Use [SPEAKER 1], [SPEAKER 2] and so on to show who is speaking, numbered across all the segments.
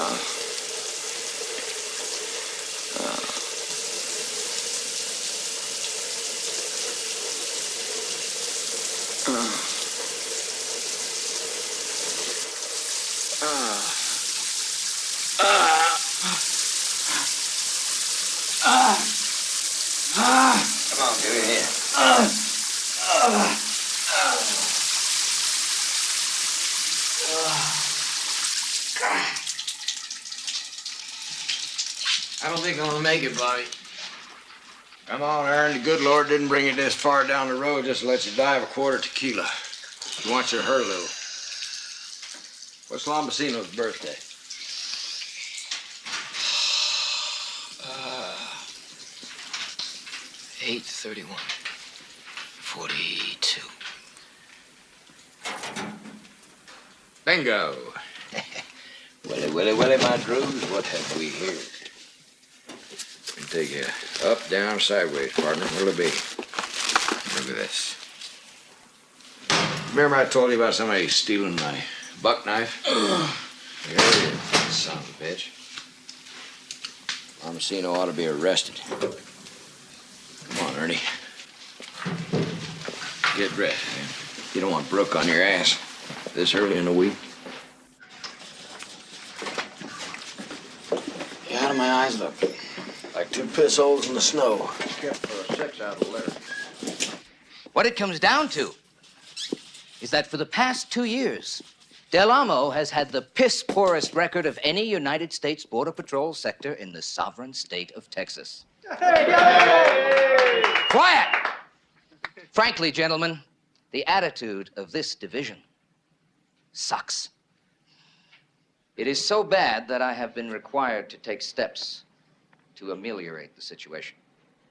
[SPEAKER 1] Come on, give it here.
[SPEAKER 2] I don't think I'm gonna make it, Bobby.
[SPEAKER 1] Come on, Aaron. The good Lord didn't bring you this far down the road just to let you die of a quart of tequila. He wants you to hurt a little. What's Lombasino's birthday?
[SPEAKER 2] 8/31. 42.
[SPEAKER 1] Bingo. Willy, my drews, what have we here? We take you up, down, sideways, partner. What'll it be? Look at this. Remember I told you about somebody stealing my buck knife? Here it is, son of a bitch. Lombasino ought to be arrested. Come on, Ernie. Get dressed, man. You don't want Brooke on your ass this early in the week.
[SPEAKER 3] Yeah, how do my eyes look? Like two piss holes in the snow.
[SPEAKER 1] Kept for a 6 out of the letter.
[SPEAKER 4] What it comes down to is that for the past 2 years, Del Amo has had the piss-poorest record of any United States Border Patrol sector in the sovereign state of Texas. Quiet! Frankly, gentlemen, the attitude of this division sucks. It is so bad that I have been required to take steps to ameliorate the situation.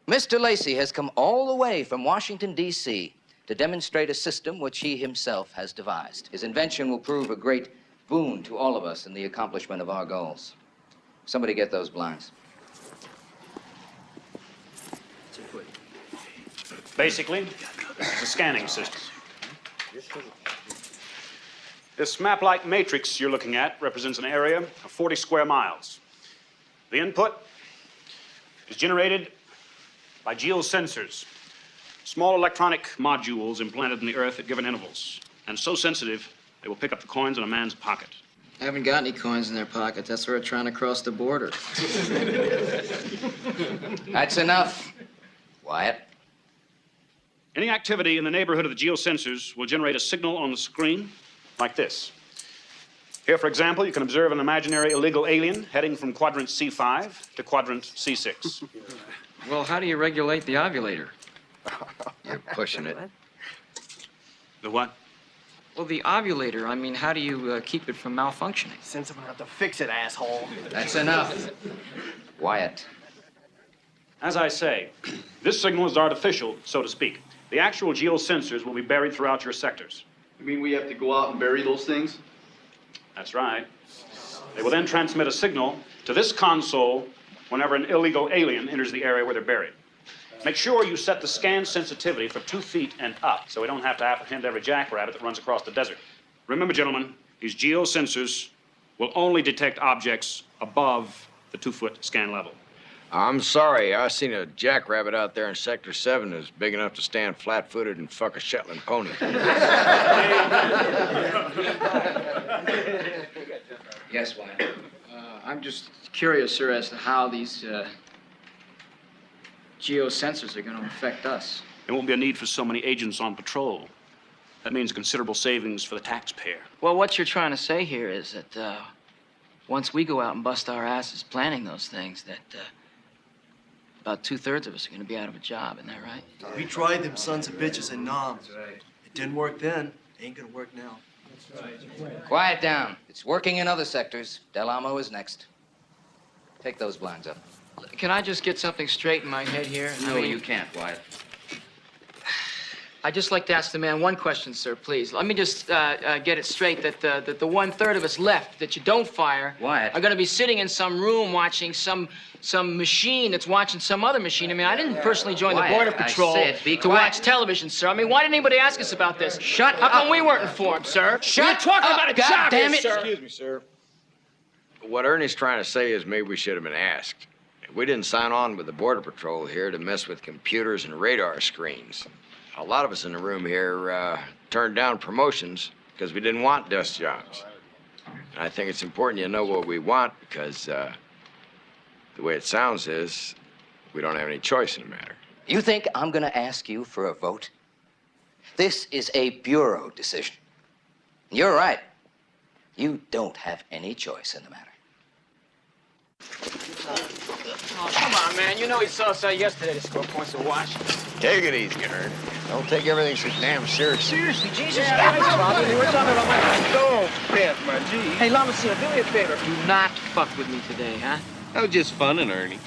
[SPEAKER 4] Mr. Lacey has come all the way from Washington, D.C. to demonstrate a system which he himself has devised. His invention will prove a great boon to all of us in the accomplishment of our goals. Somebody get those blinds.
[SPEAKER 5] Basically, it's a scanning system. This map-like matrix you're looking at represents an area of 40 square miles. The input is generated by geosensors, small electronic modules implanted in the earth at given intervals, and so sensitive they will pick up the coins in a man's pocket.
[SPEAKER 2] Haven't got any coins in their pockets. That's why we're trying to cross the border.
[SPEAKER 4] That's enough. Wyatt.
[SPEAKER 5] Any activity in the neighborhood of the geosensors will generate a signal on the screen like this. Here, for example, you can observe an imaginary illegal alien heading from quadrant C5 to quadrant C6.
[SPEAKER 2] Well, how do you regulate the ovulator?
[SPEAKER 1] You're pushing it.
[SPEAKER 5] The what?
[SPEAKER 2] Well, the ovulator, I mean, how do you keep it from malfunctioning?
[SPEAKER 3] Send someone out to fix it, asshole.
[SPEAKER 4] That's enough. Wyatt.
[SPEAKER 5] As I say, this signal is artificial, so to speak. The actual geosensors will be buried throughout your sectors.
[SPEAKER 6] You mean we have to go out and bury those things?
[SPEAKER 5] That's right. They will then transmit a signal to this console whenever an illegal alien enters the area where they're buried. Make sure you set the scan sensitivity for 2 feet and up, so we don't have to apprehend every jackrabbit that runs across the desert. Remember, gentlemen, these geosensors will only detect objects above the 2-foot scan level.
[SPEAKER 1] I'm sorry. I seen a jackrabbit out there in Sector 7 that's big enough to stand flat-footed and fuck a Shetland pony.
[SPEAKER 4] Yes, Wyatt.
[SPEAKER 2] I'm just curious, sir, as to how these geosensors are going to affect us.
[SPEAKER 5] There won't be a need for so many agents on patrol. That means considerable savings for the taxpayer.
[SPEAKER 2] Well, what you're trying to say here is that once we go out and bust our asses planning those things, that about 2/3 of us are going to be out of a job. Isn't that right?
[SPEAKER 3] We tried them sons of bitches in Nam. It didn't work then. Ain't gonna work now.
[SPEAKER 4] Quiet down. It's working in other sectors. Del Amo is next. Take those blinds up.
[SPEAKER 2] Can I just get something straight in my head here?
[SPEAKER 4] No, you can't, Wyatt.
[SPEAKER 2] I'd just like to ask the man one question, sir, please. Let me just get it straight that the 1/3 of us left that you don't fire
[SPEAKER 4] Wyatt.
[SPEAKER 2] are going to be sitting in some room watching some machine that's watching some other machine. I mean, I didn't personally join the
[SPEAKER 4] Wyatt,
[SPEAKER 2] Border
[SPEAKER 4] I
[SPEAKER 2] Patrol
[SPEAKER 4] said be
[SPEAKER 2] to
[SPEAKER 4] quiet.
[SPEAKER 2] watch television, sir. I mean, why didn't anybody ask us about this?
[SPEAKER 4] Shut
[SPEAKER 2] How come
[SPEAKER 4] up.
[SPEAKER 2] we weren't informed, sir?
[SPEAKER 4] Shut
[SPEAKER 2] We're talking
[SPEAKER 4] up,
[SPEAKER 2] about a
[SPEAKER 4] God
[SPEAKER 2] job
[SPEAKER 4] damn
[SPEAKER 2] here,
[SPEAKER 4] it.
[SPEAKER 2] sir.
[SPEAKER 1] Excuse me, sir. What Ernie's trying to say is maybe we should have been asked. We didn't sign on with the Border Patrol here to mess with computers and radar screens. A lot of us in the room here turned down promotions because we didn't want desk jobs. And I think it's important you know what we want because the way it sounds is we don't have any choice in the matter.
[SPEAKER 4] You think I'm gonna ask you for a vote? This is a Bureau decision. You're right. You don't have any choice in the matter.
[SPEAKER 2] Oh, come on, man. You know he saw us yesterday to score points to watch.
[SPEAKER 1] Take it easy, Ern. Don't take everything so damn seriously.
[SPEAKER 2] Seriously, Jesus.
[SPEAKER 7] We're talking about my dog pants, my G.
[SPEAKER 2] Hey, Lamasina, do me a favor. Do not fuck with me today, huh?
[SPEAKER 7] That was just funning, Ernie.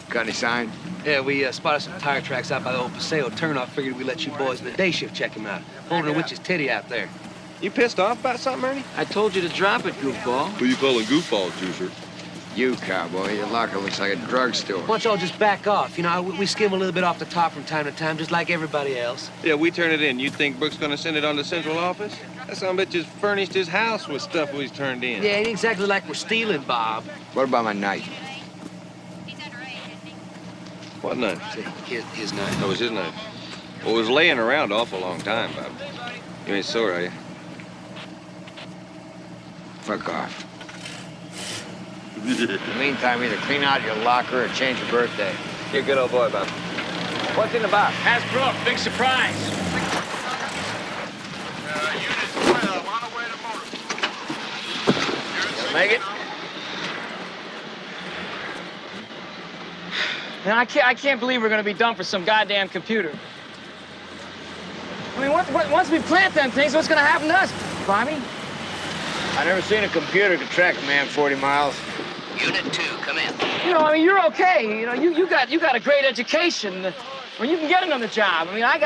[SPEAKER 1] Got any sign?
[SPEAKER 3] Yeah, we spotted some tire tracks out by the old Paseo turnoff. Figured we'd let you boys in the day shift check him out. Holding a witch's titty out there.
[SPEAKER 7] You pissed off about something, Ernie?
[SPEAKER 2] I told you to drop it, goofball.
[SPEAKER 8] Who you calling goofball, Juicer?
[SPEAKER 1] You, cowboy. Your locker looks like a drugstore.
[SPEAKER 3] Why don't y'all just back off? You know, we skim a little bit off the top from time to time, just like everybody else.
[SPEAKER 7] Yeah, we turn it in. You think Brooks gonna send it on to central office? That son of a bitch just furnished his house with stuff we've turned in.
[SPEAKER 3] Yeah, ain't exactly like we're stealing, Bob.
[SPEAKER 1] What about my knife?
[SPEAKER 7] What knife?
[SPEAKER 3] His knife.
[SPEAKER 7] That was his knife. Well, it was laying around awful long time, Bob. You ain't sore, are you?
[SPEAKER 1] Fuck off. In the meantime, either clean out your locker or change your birthday.
[SPEAKER 7] You're a good old boy, Bob.
[SPEAKER 2] What's in the box? Hasbro, big surprise.
[SPEAKER 8] Unit 12, on the way to motor.
[SPEAKER 1] Make it?
[SPEAKER 2] Man, I can't believe we're gonna be done for some goddamn computer. I mean, once we plant them things, what's gonna happen to us, Bobby?
[SPEAKER 1] I never seen a computer could track a man 40 miles.
[SPEAKER 4] Unit 2, come in.
[SPEAKER 2] You know, I mean, you're okay. You know, you got a great education, or you can get another job. I mean, I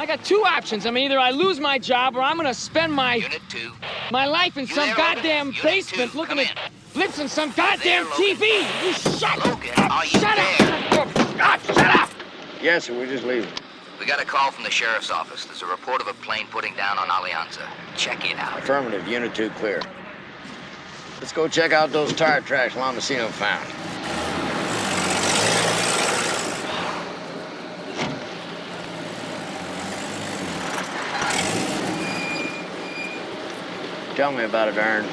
[SPEAKER 2] got two options. I mean, either I lose my job, or I'm gonna spend my
[SPEAKER 4] Unit 2.
[SPEAKER 2] my life in some
[SPEAKER 4] there,
[SPEAKER 2] goddamn
[SPEAKER 4] Unit
[SPEAKER 2] basement
[SPEAKER 4] 2,
[SPEAKER 2] looking
[SPEAKER 4] come
[SPEAKER 2] at blitzing some goddamn
[SPEAKER 4] Logan.
[SPEAKER 2] TV. You shut
[SPEAKER 4] Logan,
[SPEAKER 2] up!
[SPEAKER 4] are you
[SPEAKER 2] Shut
[SPEAKER 4] there?
[SPEAKER 2] up! God, shut up!
[SPEAKER 1] Yes, sir, we're just leaving.
[SPEAKER 4] We got a call from the sheriff's office. There's a report of a plane putting down on Alianza. Check it out.
[SPEAKER 1] Affirmative, Unit 2 clear. Let's go check out those tire tracks Lamasino found. Tell me about it, Ern.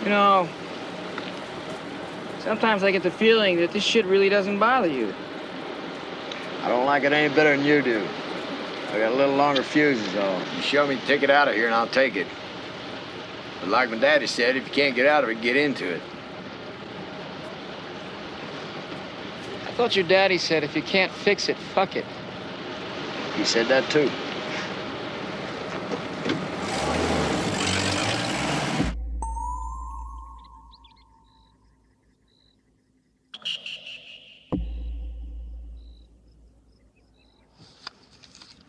[SPEAKER 2] You know, sometimes I get the feeling that this shit really doesn't bother you.
[SPEAKER 1] I don't like it any better than you do. I got a little longer fuses, though. You show me the ticket out of here, and I'll take it. But like my daddy said, if you can't get out of it, get into it.
[SPEAKER 2] I thought your daddy said if you can't fix it, fuck it.
[SPEAKER 1] He said that, too.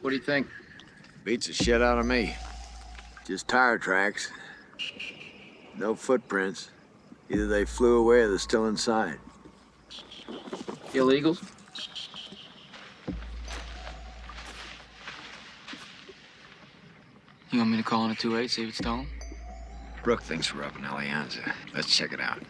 [SPEAKER 2] What do you think?
[SPEAKER 1] Beats the shit out of me. Just tire tracks. No footprints. Either they flew away or they're still inside.
[SPEAKER 2] Illegals? You want me to call in a 2-8, see if it's stolen?
[SPEAKER 1] Brooke thinks we're up in Alianza. Let's check it out.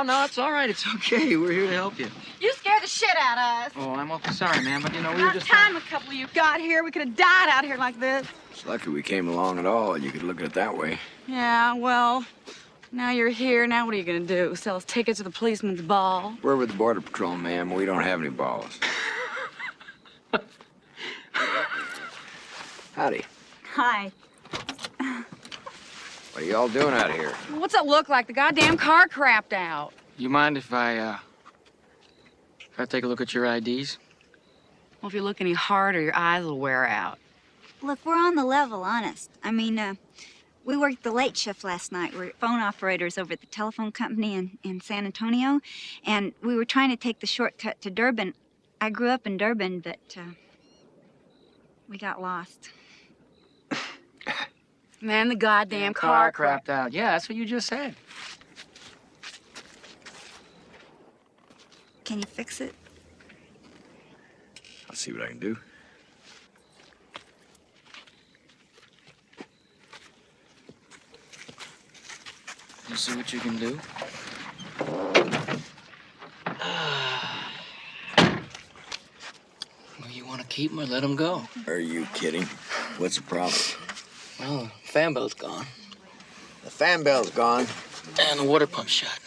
[SPEAKER 2] No, it's all right. It's okay. We're here to help you.
[SPEAKER 9] You scared the shit out of us.
[SPEAKER 2] Oh, I'm awfully sorry, ma'am, but you know, we were
[SPEAKER 9] About
[SPEAKER 2] just...
[SPEAKER 9] time a couple of you got here. We could have died out here like this.
[SPEAKER 1] It's lucky we came along at all. You could look at it that way.
[SPEAKER 9] Yeah, well, now you're here. Now what are you gonna do? Sell us tickets to the policeman's ball?
[SPEAKER 1] We're with the Border Patrol, ma'am. We don't have any balls. Howdy.
[SPEAKER 9] Hi.
[SPEAKER 1] What are y'all doing out here?
[SPEAKER 9] What's it look like? The goddamn car crapped out.
[SPEAKER 2] You mind if I take a look at your IDs?
[SPEAKER 9] Well, if you look any harder, your eyes will wear out.
[SPEAKER 10] Look, we're on the level, honest. I mean, we worked the late shift last night. We're phone operators over at the telephone company in San Antonio, and we were trying to take the shortcut to Durban. I grew up in Durban, but we got lost.
[SPEAKER 9] Man, the goddamn car crapped out.
[SPEAKER 2] Yeah, that's what you just said.
[SPEAKER 10] Can you fix it?
[SPEAKER 1] I'll see what I can do.
[SPEAKER 2] You see what you can do? Well, you want to keep him or let him go?
[SPEAKER 1] Are you kidding? What's the problem?
[SPEAKER 2] Well, the fan belt's gone.
[SPEAKER 1] The fan bell's gone,
[SPEAKER 2] And the water pump shot.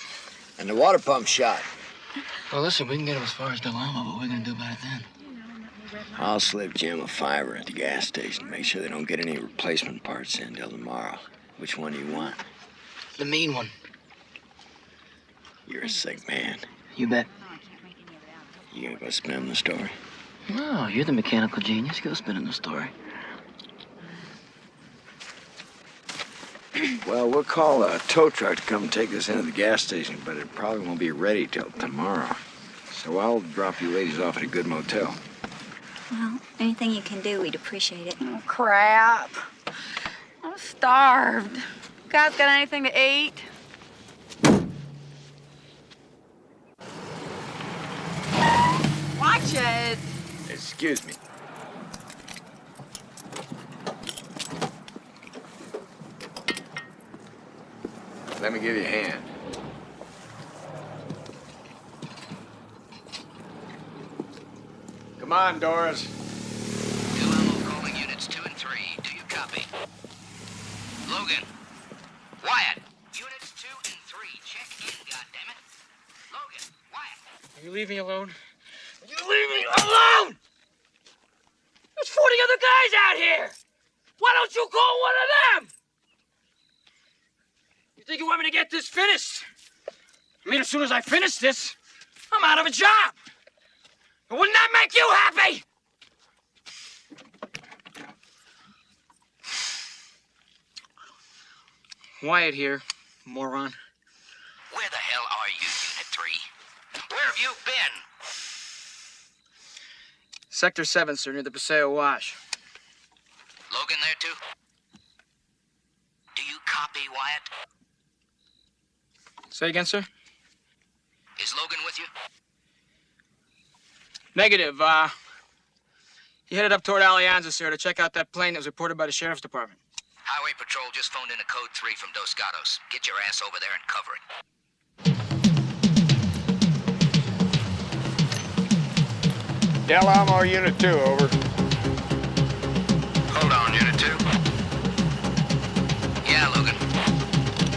[SPEAKER 1] and the water pump shot.
[SPEAKER 2] Well, listen, we can get him as far as Del Amo, but what are we going to do about it then?
[SPEAKER 1] I'll slip Jim a $5 at the gas station. Make sure they don't get any replacement parts in till tomorrow. Which one do you want?
[SPEAKER 2] The mean one.
[SPEAKER 1] You're a sick man.
[SPEAKER 2] You bet.
[SPEAKER 1] You gonna go spin the story?
[SPEAKER 2] No, you're the mechanical genius. Go spinning the story.
[SPEAKER 1] Well, we'll call a tow truck to come take us into the gas station, but it probably won't be ready till tomorrow. So I'll drop you ladies off at a good motel.
[SPEAKER 10] Well, anything you can do, we'd appreciate it.
[SPEAKER 9] Oh, crap. I'm starved. You guys got anything to eat? Watch it.
[SPEAKER 1] Excuse me. Let me give you a hand. Come on, Doris.
[SPEAKER 4] Del Amo calling units 2 and 3. Do you copy? Logan. Wyatt. Units 2 and 3. Check in, goddammit. Logan. Wyatt.
[SPEAKER 2] Will you leave me alone? Will you leave me alone? There's 40 other guys out here. Why don't you call one of them? You think you want me to get this finished? I mean, as soon as I finish this, I'm out of a job. But wouldn't that make you happy? Wyatt here, moron.
[SPEAKER 4] Where the hell are you, Unit 3? Where have you been?
[SPEAKER 2] Sector 7, sir, near the Paseo Wash.
[SPEAKER 4] Logan there, too? Do you copy, Wyatt?
[SPEAKER 2] Say again, sir?
[SPEAKER 4] Is Logan with you?
[SPEAKER 2] Negative. He headed up toward Alianza, sir, to check out that plane that was reported by the sheriff's department.
[SPEAKER 4] Highway Patrol just phoned in a code 3 from Dos Gatos. Get your ass over there and cover it.
[SPEAKER 1] Del Amo, Unit 2, over.
[SPEAKER 4] Hold on, Unit 2. Yeah, Logan.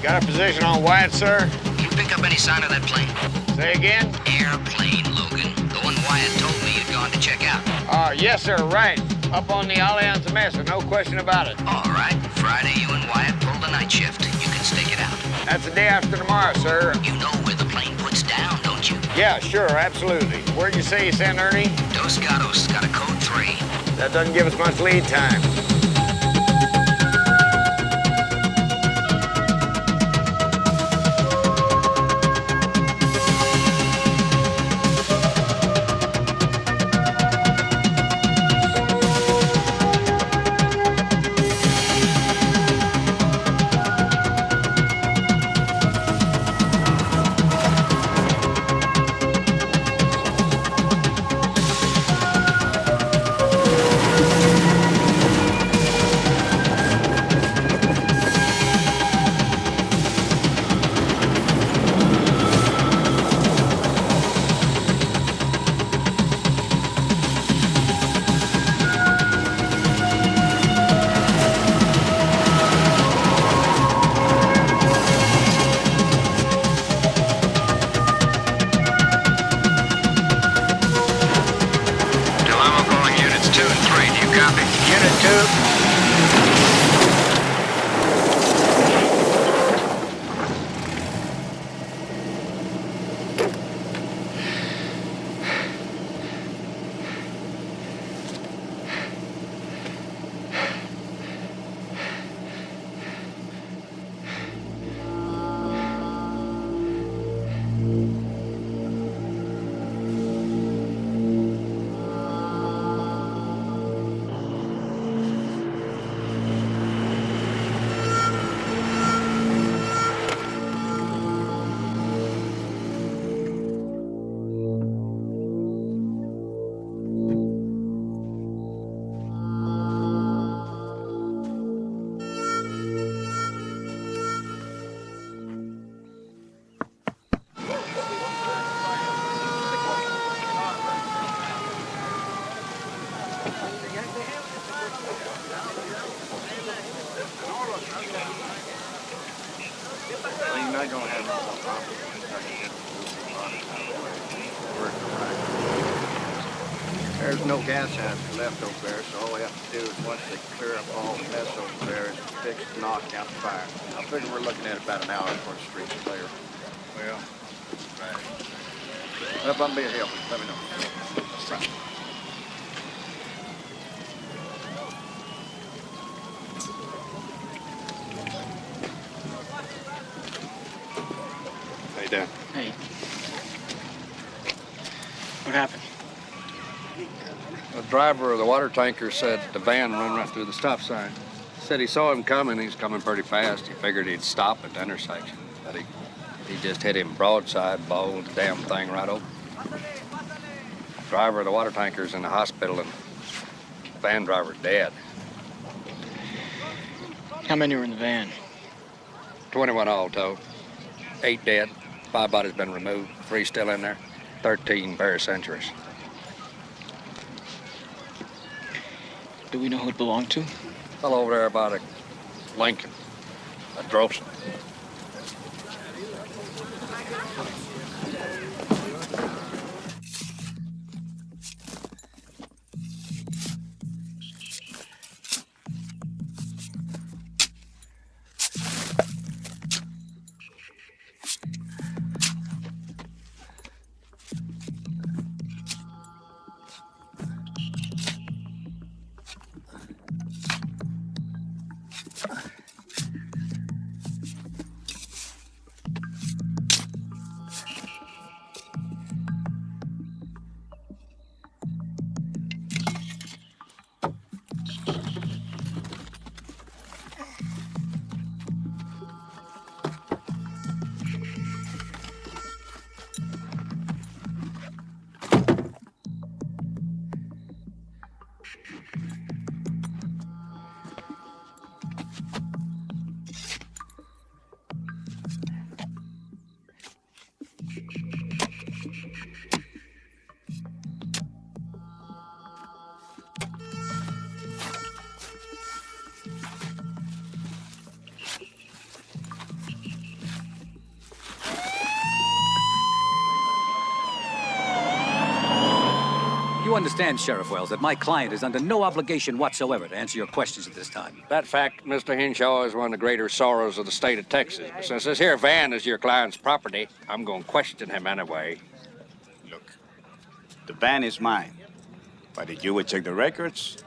[SPEAKER 1] Got a position on Wyatt, sir?
[SPEAKER 4] You pick up any sign of that plane?
[SPEAKER 1] Say again?
[SPEAKER 4] Airplane, Logan. The one Wyatt told me you'd gone to check out.
[SPEAKER 1] Yes, sir, right. Up on the Alianza Mesa, no question about it.
[SPEAKER 4] All right. Friday, you and Wyatt pull the night shift. You can stake it out.
[SPEAKER 1] That's the day after tomorrow, sir.
[SPEAKER 4] You know where the plane puts down, don't you?
[SPEAKER 1] Yeah, sure, absolutely. Where'd you say you sent Ernie?
[SPEAKER 4] Dos Gatos got a code 3.
[SPEAKER 1] That doesn't give us much lead time.
[SPEAKER 11] Well, you're not gonna have no problem. There's no gas hands left over there, so all we have to do is once they clear up all the mess over there is fix and knock out the fire. I figure we're looking at about an hour before the streets clear. Well, right. Up on Beer Hill, let me know. Right.
[SPEAKER 5] How you doing?
[SPEAKER 2] Hey. What happened?
[SPEAKER 12] The driver of the water tanker said the van run right through the stop sign. Said he saw him coming. He's coming pretty fast. He figured he'd stop at the intersection, but he just hit him broadside, bowled the damn thing right open. Driver of the water tanker's in the hospital, and the van driver's dead.
[SPEAKER 2] How many were in the van?
[SPEAKER 12] 21 all told. 8 dead. 5 bodies been removed. 3 still in there. 13 paracenturies.
[SPEAKER 2] Do we know who it belonged to?
[SPEAKER 12] Fell over there about a Lincoln, a Drosen.
[SPEAKER 13] You understand, Sheriff Wells, that my client is under no obligation whatsoever to answer your questions at this time.
[SPEAKER 12] That fact, Mr. Henshaw, is one of the greater sorrows of the state of Texas. But since this here van is your client's property, I'm going to question him anyway.
[SPEAKER 14] Look, the van is mine. But if you would check the records,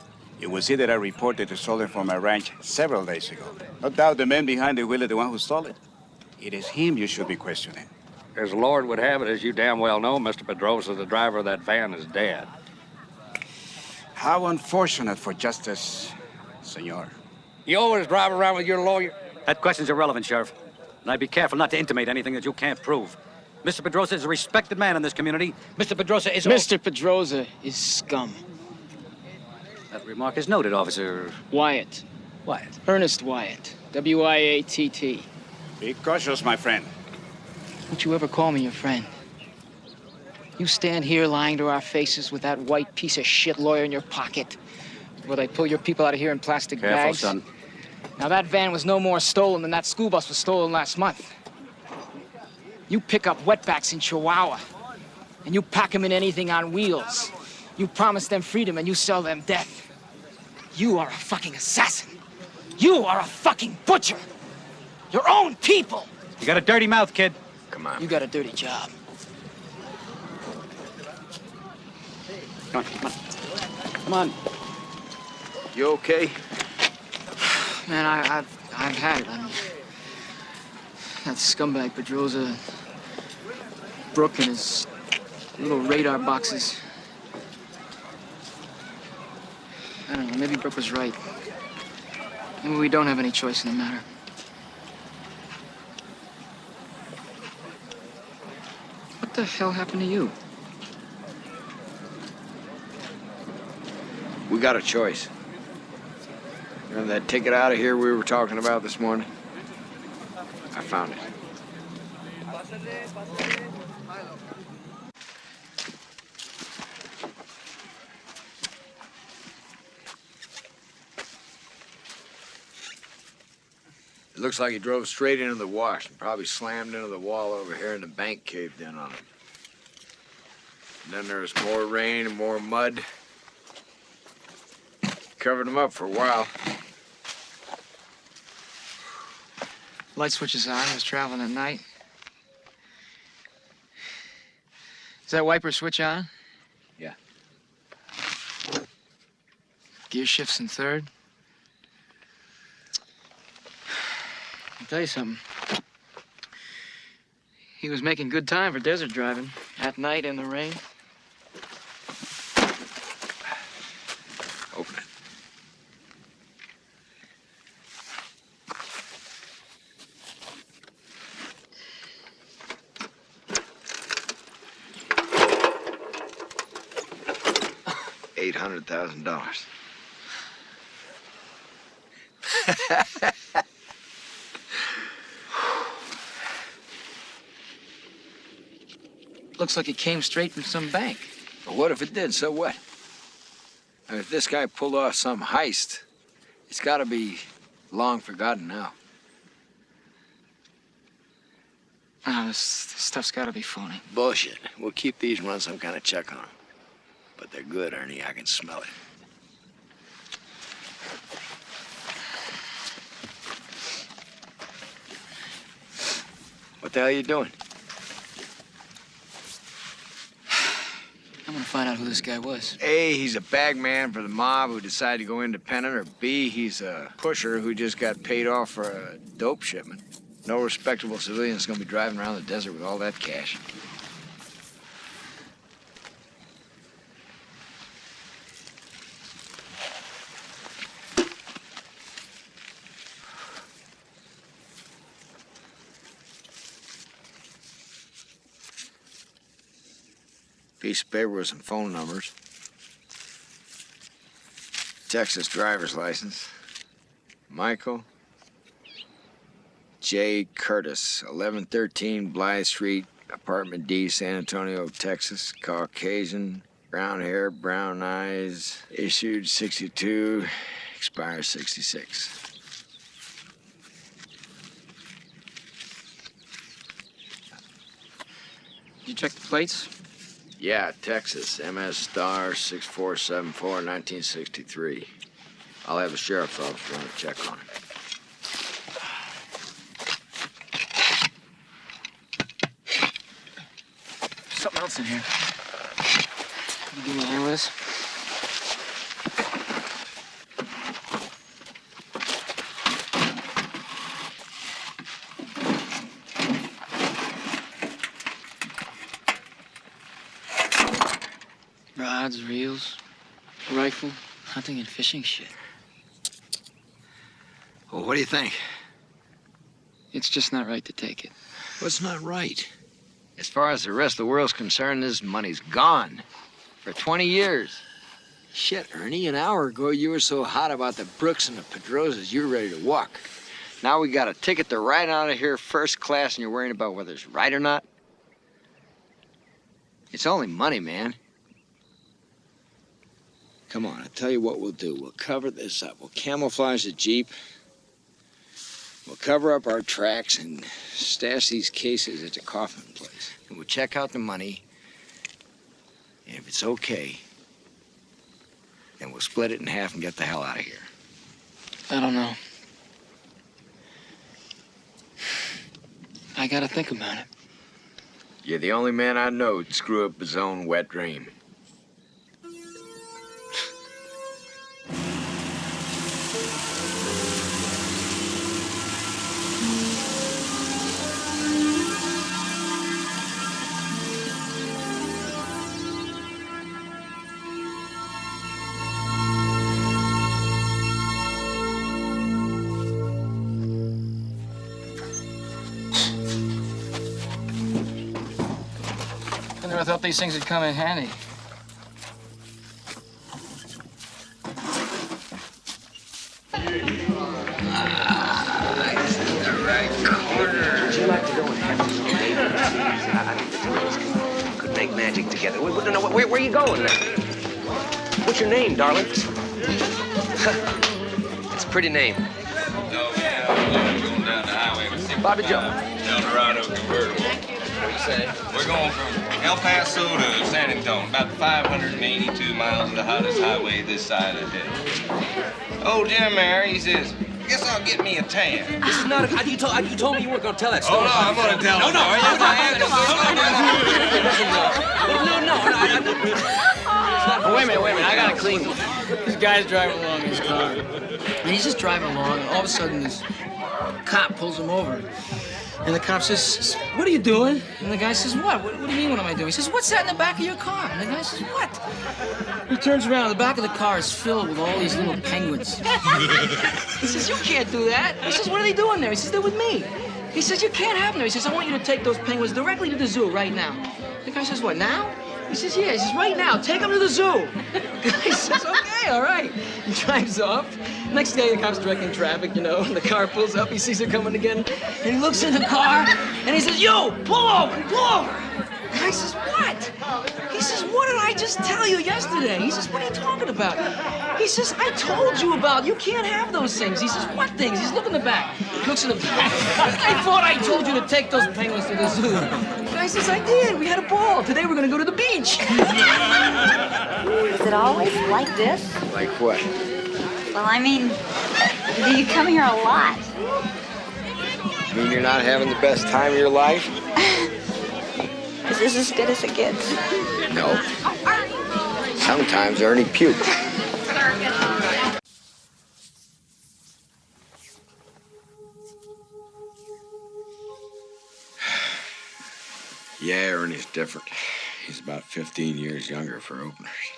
[SPEAKER 14] you will see that I reported it stolen from my ranch several days ago. No doubt the man behind the wheel is the one who stole it. It is him you should be questioning.
[SPEAKER 12] As the Lord would have it, as you damn well know, Mr. Pedrosa, the driver of that van, is dead.
[SPEAKER 14] How unfortunate for justice, senor.
[SPEAKER 13] You always drive around with your lawyer? That question's irrelevant, Sheriff. And I'd be careful not to intimate anything that you can't prove. Mr. Pedrosa is a respected man in this community. Mr. Pedrosa is...
[SPEAKER 2] Mr. Pedrosa is scum.
[SPEAKER 13] That remark is noted, Officer...
[SPEAKER 2] Wyatt.
[SPEAKER 13] Wyatt.
[SPEAKER 2] Ernest Wyatt. W-I-A-T-T.
[SPEAKER 14] Be cautious, my friend.
[SPEAKER 2] Don't you ever call me your friend. You stand here lying to our faces with that white piece of shit lawyer in your pocket. Will they pull your people out of here in plastic bags?
[SPEAKER 14] Careful, son.
[SPEAKER 2] Now, that van was no more stolen than that school bus was stolen last month. You pick up wetbacks in Chihuahua, and you pack them in anything on wheels. You promise them freedom, and you sell them death. You are a fucking assassin. You are a fucking butcher. Your own people.
[SPEAKER 13] You got a dirty mouth, kid.
[SPEAKER 1] Come on.
[SPEAKER 2] You got a dirty job.
[SPEAKER 14] Come on, come on. Come on. You okay?
[SPEAKER 2] Man, I've had it. That scumbag Pedrosa, Brooke and his little radar boxes. I don't know, maybe Brooke was right. Maybe we don't have any choice in the matter. What the hell happened to you?
[SPEAKER 1] We got a choice. Remember that ticket out of here we were talking about this morning? I found it. looks like he drove straight into the wash and probably slammed into the wall over here and the bank caved in on him. And then there was more rain and more mud. Covered him up for a while.
[SPEAKER 2] Light switch is on. I was traveling at night. Is that wiper switch on?
[SPEAKER 1] Yeah.
[SPEAKER 2] Gear shifts in third. I'll tell you something. He was making good time for desert driving. At night in the rain.
[SPEAKER 1] Open it. $800,000.
[SPEAKER 2] Looks like it came straight from some bank.
[SPEAKER 1] But what if it did? So what? I mean, if this guy pulled off some heist, it's got to be long forgotten now.
[SPEAKER 2] Oh, this stuff's got to be phony.
[SPEAKER 1] Bullshit. We'll keep these and run some kind of check on them. But they're good, Ernie. I can smell it. What the hell are you doing?
[SPEAKER 2] I'm gonna find out who this guy was.
[SPEAKER 1] A, he's a bag man for the mob who decided to go independent, or B, he's a pusher who just got paid off for a dope shipment. No respectable civilian's gonna be driving around the desert with all that cash. Piece of paper with some phone numbers. Texas driver's license. Michael J. Curtis, 1113 Blythe Street, apartment D, San Antonio, Texas. Caucasian, brown hair, brown eyes. Issued 62, expires 66.
[SPEAKER 2] Did you check the plates?
[SPEAKER 1] Yeah, Texas, MS Star 6474, 1963. I'll have the sheriff's office run a check on it.
[SPEAKER 2] Something else in here. You give me a hand with this? Rods, reels, rifle, hunting and fishing shit.
[SPEAKER 1] Well, what do you think?
[SPEAKER 2] It's just not right to take it.
[SPEAKER 1] What's not right? As far as the rest of the world's concerned, this money's gone. For 20 years. Shit, Ernie, an hour ago you were so hot about the Brooks and the Pedrosas, you were ready to walk. Now we got a ticket to ride out of here first class and you're worrying about whether it's right or not? It's only money, man. Come on, I'll tell you what we'll do. We'll cover this up. We'll camouflage the Jeep. We'll cover up our tracks and stash these cases at the coffin place. And we'll check out the money. And if it's okay, then we'll split it in half and get the hell out of here.
[SPEAKER 2] I don't know. I gotta think about it.
[SPEAKER 1] You're the only man I know who'd screw up his own wet dream.
[SPEAKER 2] I never thought these things would come in handy.
[SPEAKER 1] This is the right corner.
[SPEAKER 3] Would you like to go and have some neighbors? I think the two of us could make magic together. Where are you going now? What's your name, darling? It's a pretty name.
[SPEAKER 8] Oh, yeah, I'm going down
[SPEAKER 3] Bobby Joe.
[SPEAKER 7] Eldorado convertible.
[SPEAKER 3] What do you say?
[SPEAKER 7] We're going from El Paso to San Antonio, about 582 miles of the hottest highway this side of the hill. Old Jim there, he says, guess I'll get me a tan.
[SPEAKER 3] This is not a... You told me you weren't going to tell that story.
[SPEAKER 7] Oh, no, I'm going to tell it.
[SPEAKER 3] No.
[SPEAKER 2] Wait a minute. I gotta clean this. This guy's driving along in his car. And he's just driving along, and all of a sudden this cop pulls him over. And the cop says, "What are you doing?" And the guy says, "What? What do you mean, what am I doing?" He says, "What's that in the back of your car?" And the guy says, "What?" He turns around, the back of the car is filled with all these little penguins. He says, "You can't do that." He says, "What are they doing there?" He says, "They're with me." He says, "You can't have them there." He says, "I want you to take those penguins directly to the zoo right now." The guy says, "What, now?" He says, "Yeah." He says, "Right now, take them to the zoo." The guy says, "Okay, all right." He drives off. Next day, the cop's directing traffic, and the car pulls up. He sees her coming again, and he looks in the car, and he says, "Yo, pull over, pull over." The guy says, "What?" He says, "What did I just tell you yesterday?" He says, "What are you talking about?" He says, "I told you about, you can't have those things." He says, "What things?" He's looking in the back. He looks in the back. "I thought I told you to take those penguins to the zoo." The guy says, "I did. We had a ball. Today we're going to go to the beach."
[SPEAKER 10] Is it always like this?
[SPEAKER 1] Like what?
[SPEAKER 10] Well, I mean, do you come here a lot?
[SPEAKER 1] You mean you're not having the best time of your life?
[SPEAKER 10] Is this as good as it gets?
[SPEAKER 1] No. Sometimes Ernie pukes. Yeah, Ernie's different. He's about 15 years younger for openers.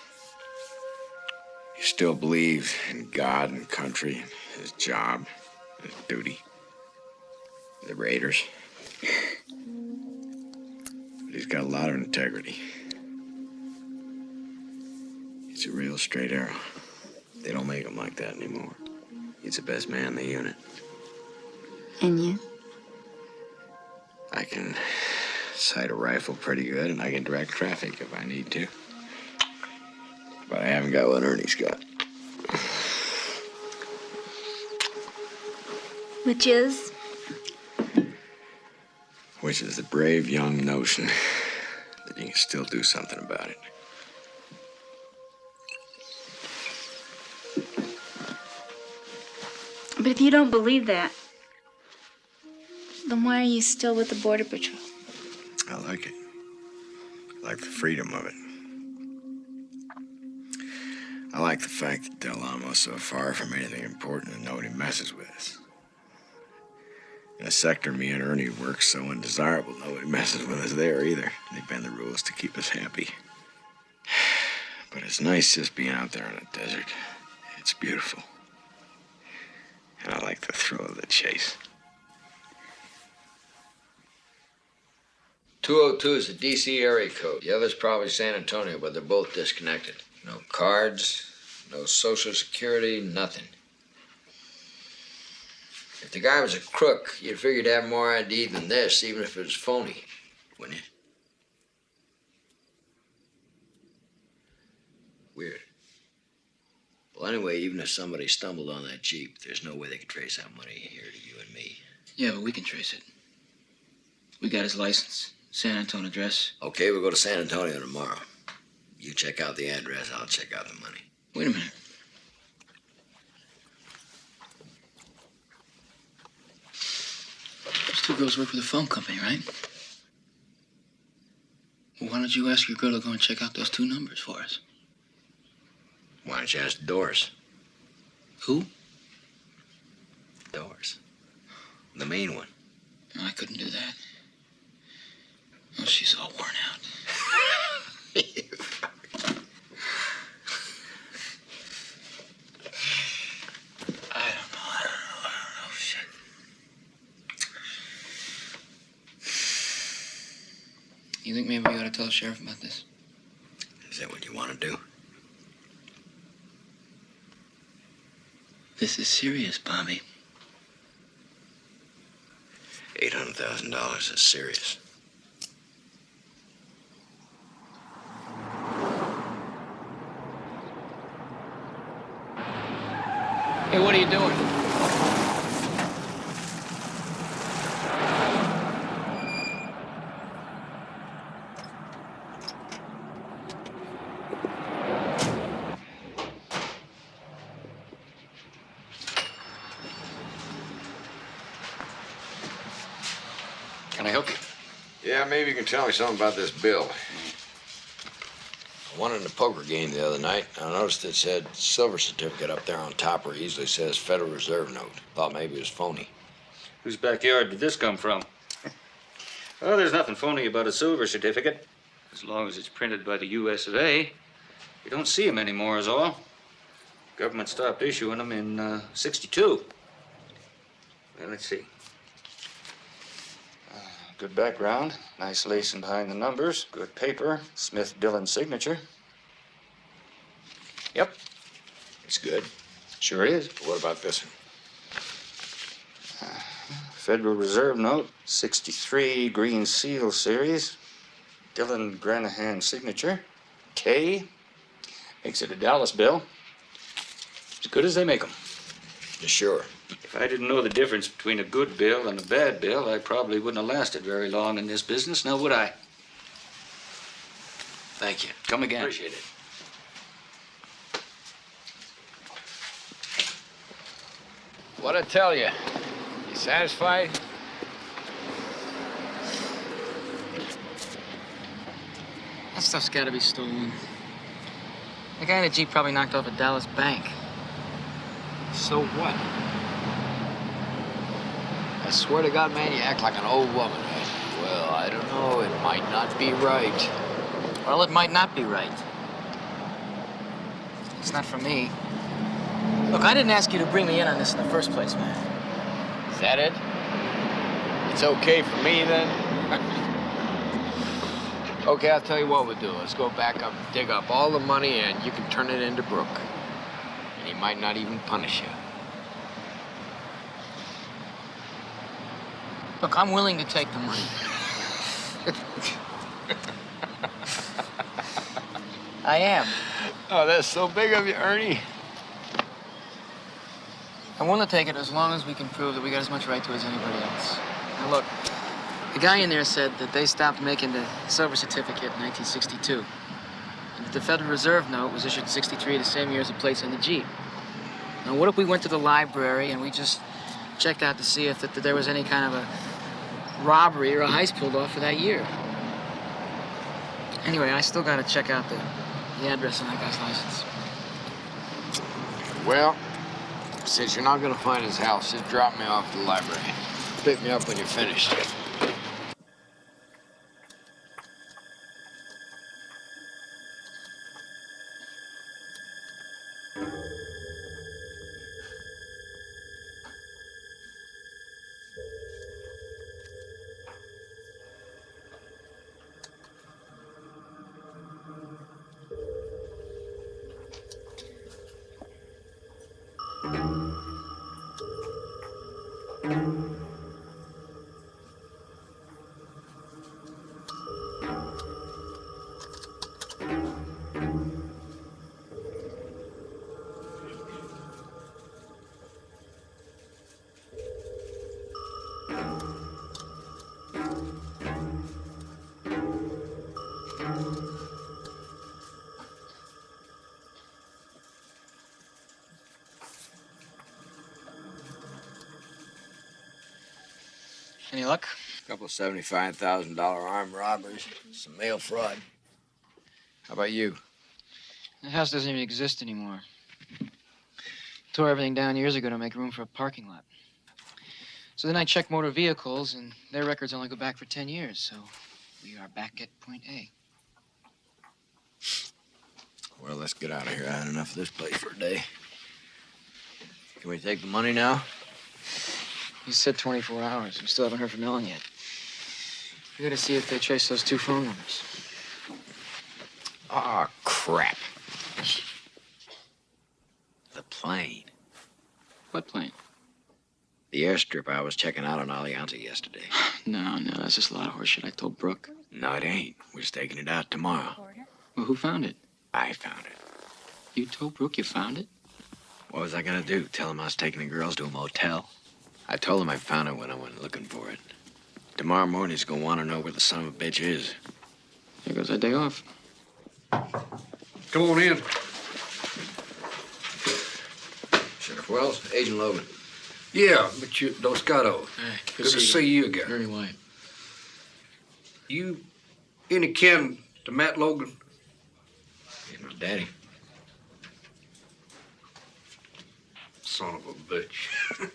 [SPEAKER 1] He still believes in God and country, and his job, his duty, the Raiders. But he's got a lot of integrity. He's a real straight arrow. They don't make him like that anymore. He's the best man in the unit.
[SPEAKER 10] And you?
[SPEAKER 1] I can sight a rifle pretty good, and I can direct traffic if I need to. But I haven't got what Ernie's got.
[SPEAKER 10] Which is?
[SPEAKER 1] Which is the brave young notion that you can still do something about it.
[SPEAKER 10] But if you don't believe that, then why are you still with the Border Patrol?
[SPEAKER 1] I like it. I like the freedom of it. I like the fact that Del Amo's so far from anything important and nobody messes with us. In a sector me and Ernie work so undesirable, nobody messes with us there either. They bend the rules to keep us happy. But it's nice just being out there in the desert. It's beautiful. And I like the thrill of the chase. 202 is the D.C. area code. The other's probably San Antonio, but they're both disconnected. No cards, no social security, nothing. If the guy was a crook, you'd figure he'd have more ID than this, even if it was phony, wouldn't you? Weird. Well, anyway, even if somebody stumbled on that Jeep, there's no way they could trace that money here to you and me.
[SPEAKER 2] Yeah, but we can trace it. We got his license, San Antonio address.
[SPEAKER 1] Okay, we'll go to San Antonio tomorrow. You check out the address, I'll check out the money.
[SPEAKER 2] Wait a minute. Those two girls work for the phone company, right? Well, why don't you ask your girl to go and check out those two numbers for us?
[SPEAKER 1] Why don't you ask Doris?
[SPEAKER 2] Who?
[SPEAKER 1] Doris. The main one.
[SPEAKER 2] No, I couldn't do that. Oh, she's all worn out. I don't know. Shit. You think maybe we ought to tell the sheriff about this?
[SPEAKER 1] Is that what you want to do?
[SPEAKER 2] This is serious, Bobby.
[SPEAKER 1] $800,000 is serious.
[SPEAKER 2] Hey, what are you doing?
[SPEAKER 13] I help you?
[SPEAKER 1] Yeah, maybe you can tell me something about this bill. I won in the poker game the other night. I noticed it said silver certificate up there on top where it usually says Federal Reserve note. Thought maybe it was phony.
[SPEAKER 13] Whose backyard did this come from? Well, there's nothing phony about a silver certificate. As long as it's printed by the U.S. of A. You don't see them anymore is all. Government stopped issuing them in 62. Well, let's see. Good background, nice lacing behind the numbers, good paper, Smith-Dillon signature. Yep.
[SPEAKER 1] It's good.
[SPEAKER 13] Sure is.
[SPEAKER 1] What about this one?
[SPEAKER 13] Federal Reserve note, 63 Green Seal series. Dillon Granahan signature. K. Makes it a Dallas bill. As good as they make them.
[SPEAKER 1] Sure.
[SPEAKER 13] If I didn't know the difference between a good bill and a bad bill, I probably wouldn't have lasted very long in this business, now would I?
[SPEAKER 1] Thank you.
[SPEAKER 13] Come again.
[SPEAKER 1] Appreciate it. What'd I tell you? You satisfied?
[SPEAKER 2] That stuff's gotta be stolen. The guy in the Jeep probably knocked off a Dallas bank.
[SPEAKER 1] So what? I swear to God, man, you act like an old woman. Well, I don't know. It might not be right.
[SPEAKER 2] Well, it might not be right. It's not for me. Look, I didn't ask you to bring me in on this in the first place, man.
[SPEAKER 1] Is that it? It's okay for me, then? Okay, I'll tell you what we'll do. Let's go back up, dig up all the money, and you can turn it into Brooke. And he might not even punish you.
[SPEAKER 2] Look, I'm willing to take the money. I am.
[SPEAKER 1] Oh, that's so big of you, Ernie.
[SPEAKER 2] I want to take it as long as we can prove that we got as much right to it as anybody else. Now, look, the guy in there said that they stopped making the silver certificate in 1962. And that the Federal Reserve note was issued in 63, the same year as the plates on the Jeep. Now, what if we went to the library and we just checked out to see if that there was any kind of a robbery or a heist pulled off for that year? Anyway, I still got to check out the address on that guy's license.
[SPEAKER 1] Well, since you're not gonna find his house, just drop me off to the library. Pick me up when you're finished.
[SPEAKER 2] Any luck?
[SPEAKER 1] A couple of $75,000 armed robberies, some mail fraud. How about you?
[SPEAKER 2] The house doesn't even exist anymore. Tore everything down years ago to make room for a parking lot. So then I checked motor vehicles, and their records only go back for 10 years, so we are back at point A.
[SPEAKER 1] Well, let's get out of here. I had enough of this place for a day. Can we take the money now?
[SPEAKER 2] You said 24 hours. We still haven't heard from Ellen yet. We gotta see if they trace those 2 phone numbers.
[SPEAKER 1] Ah, crap. The plane.
[SPEAKER 2] What plane?
[SPEAKER 1] The airstrip I was checking out on Alianza yesterday.
[SPEAKER 2] No, that's just a lot of horseshit. I told Brooke.
[SPEAKER 1] No, it ain't. We're just taking it out tomorrow.
[SPEAKER 2] Well, who found it?
[SPEAKER 1] I found it.
[SPEAKER 2] You told Brooke you found it?
[SPEAKER 1] What was I gonna do? Tell him I was taking the girls to a motel? I told him I found it when I went looking for it. Tomorrow morning he's gonna want to know where the son of a bitch is.
[SPEAKER 2] Here goes our day off.
[SPEAKER 12] Come on in.
[SPEAKER 1] Sheriff Wells, Agent Logan.
[SPEAKER 12] Yeah, but you, Dos Gatos.
[SPEAKER 2] Hey,
[SPEAKER 12] Good to see you again.
[SPEAKER 2] Very white.
[SPEAKER 12] You any kin to Matt Logan?
[SPEAKER 1] He's my daddy.
[SPEAKER 12] Son of a bitch.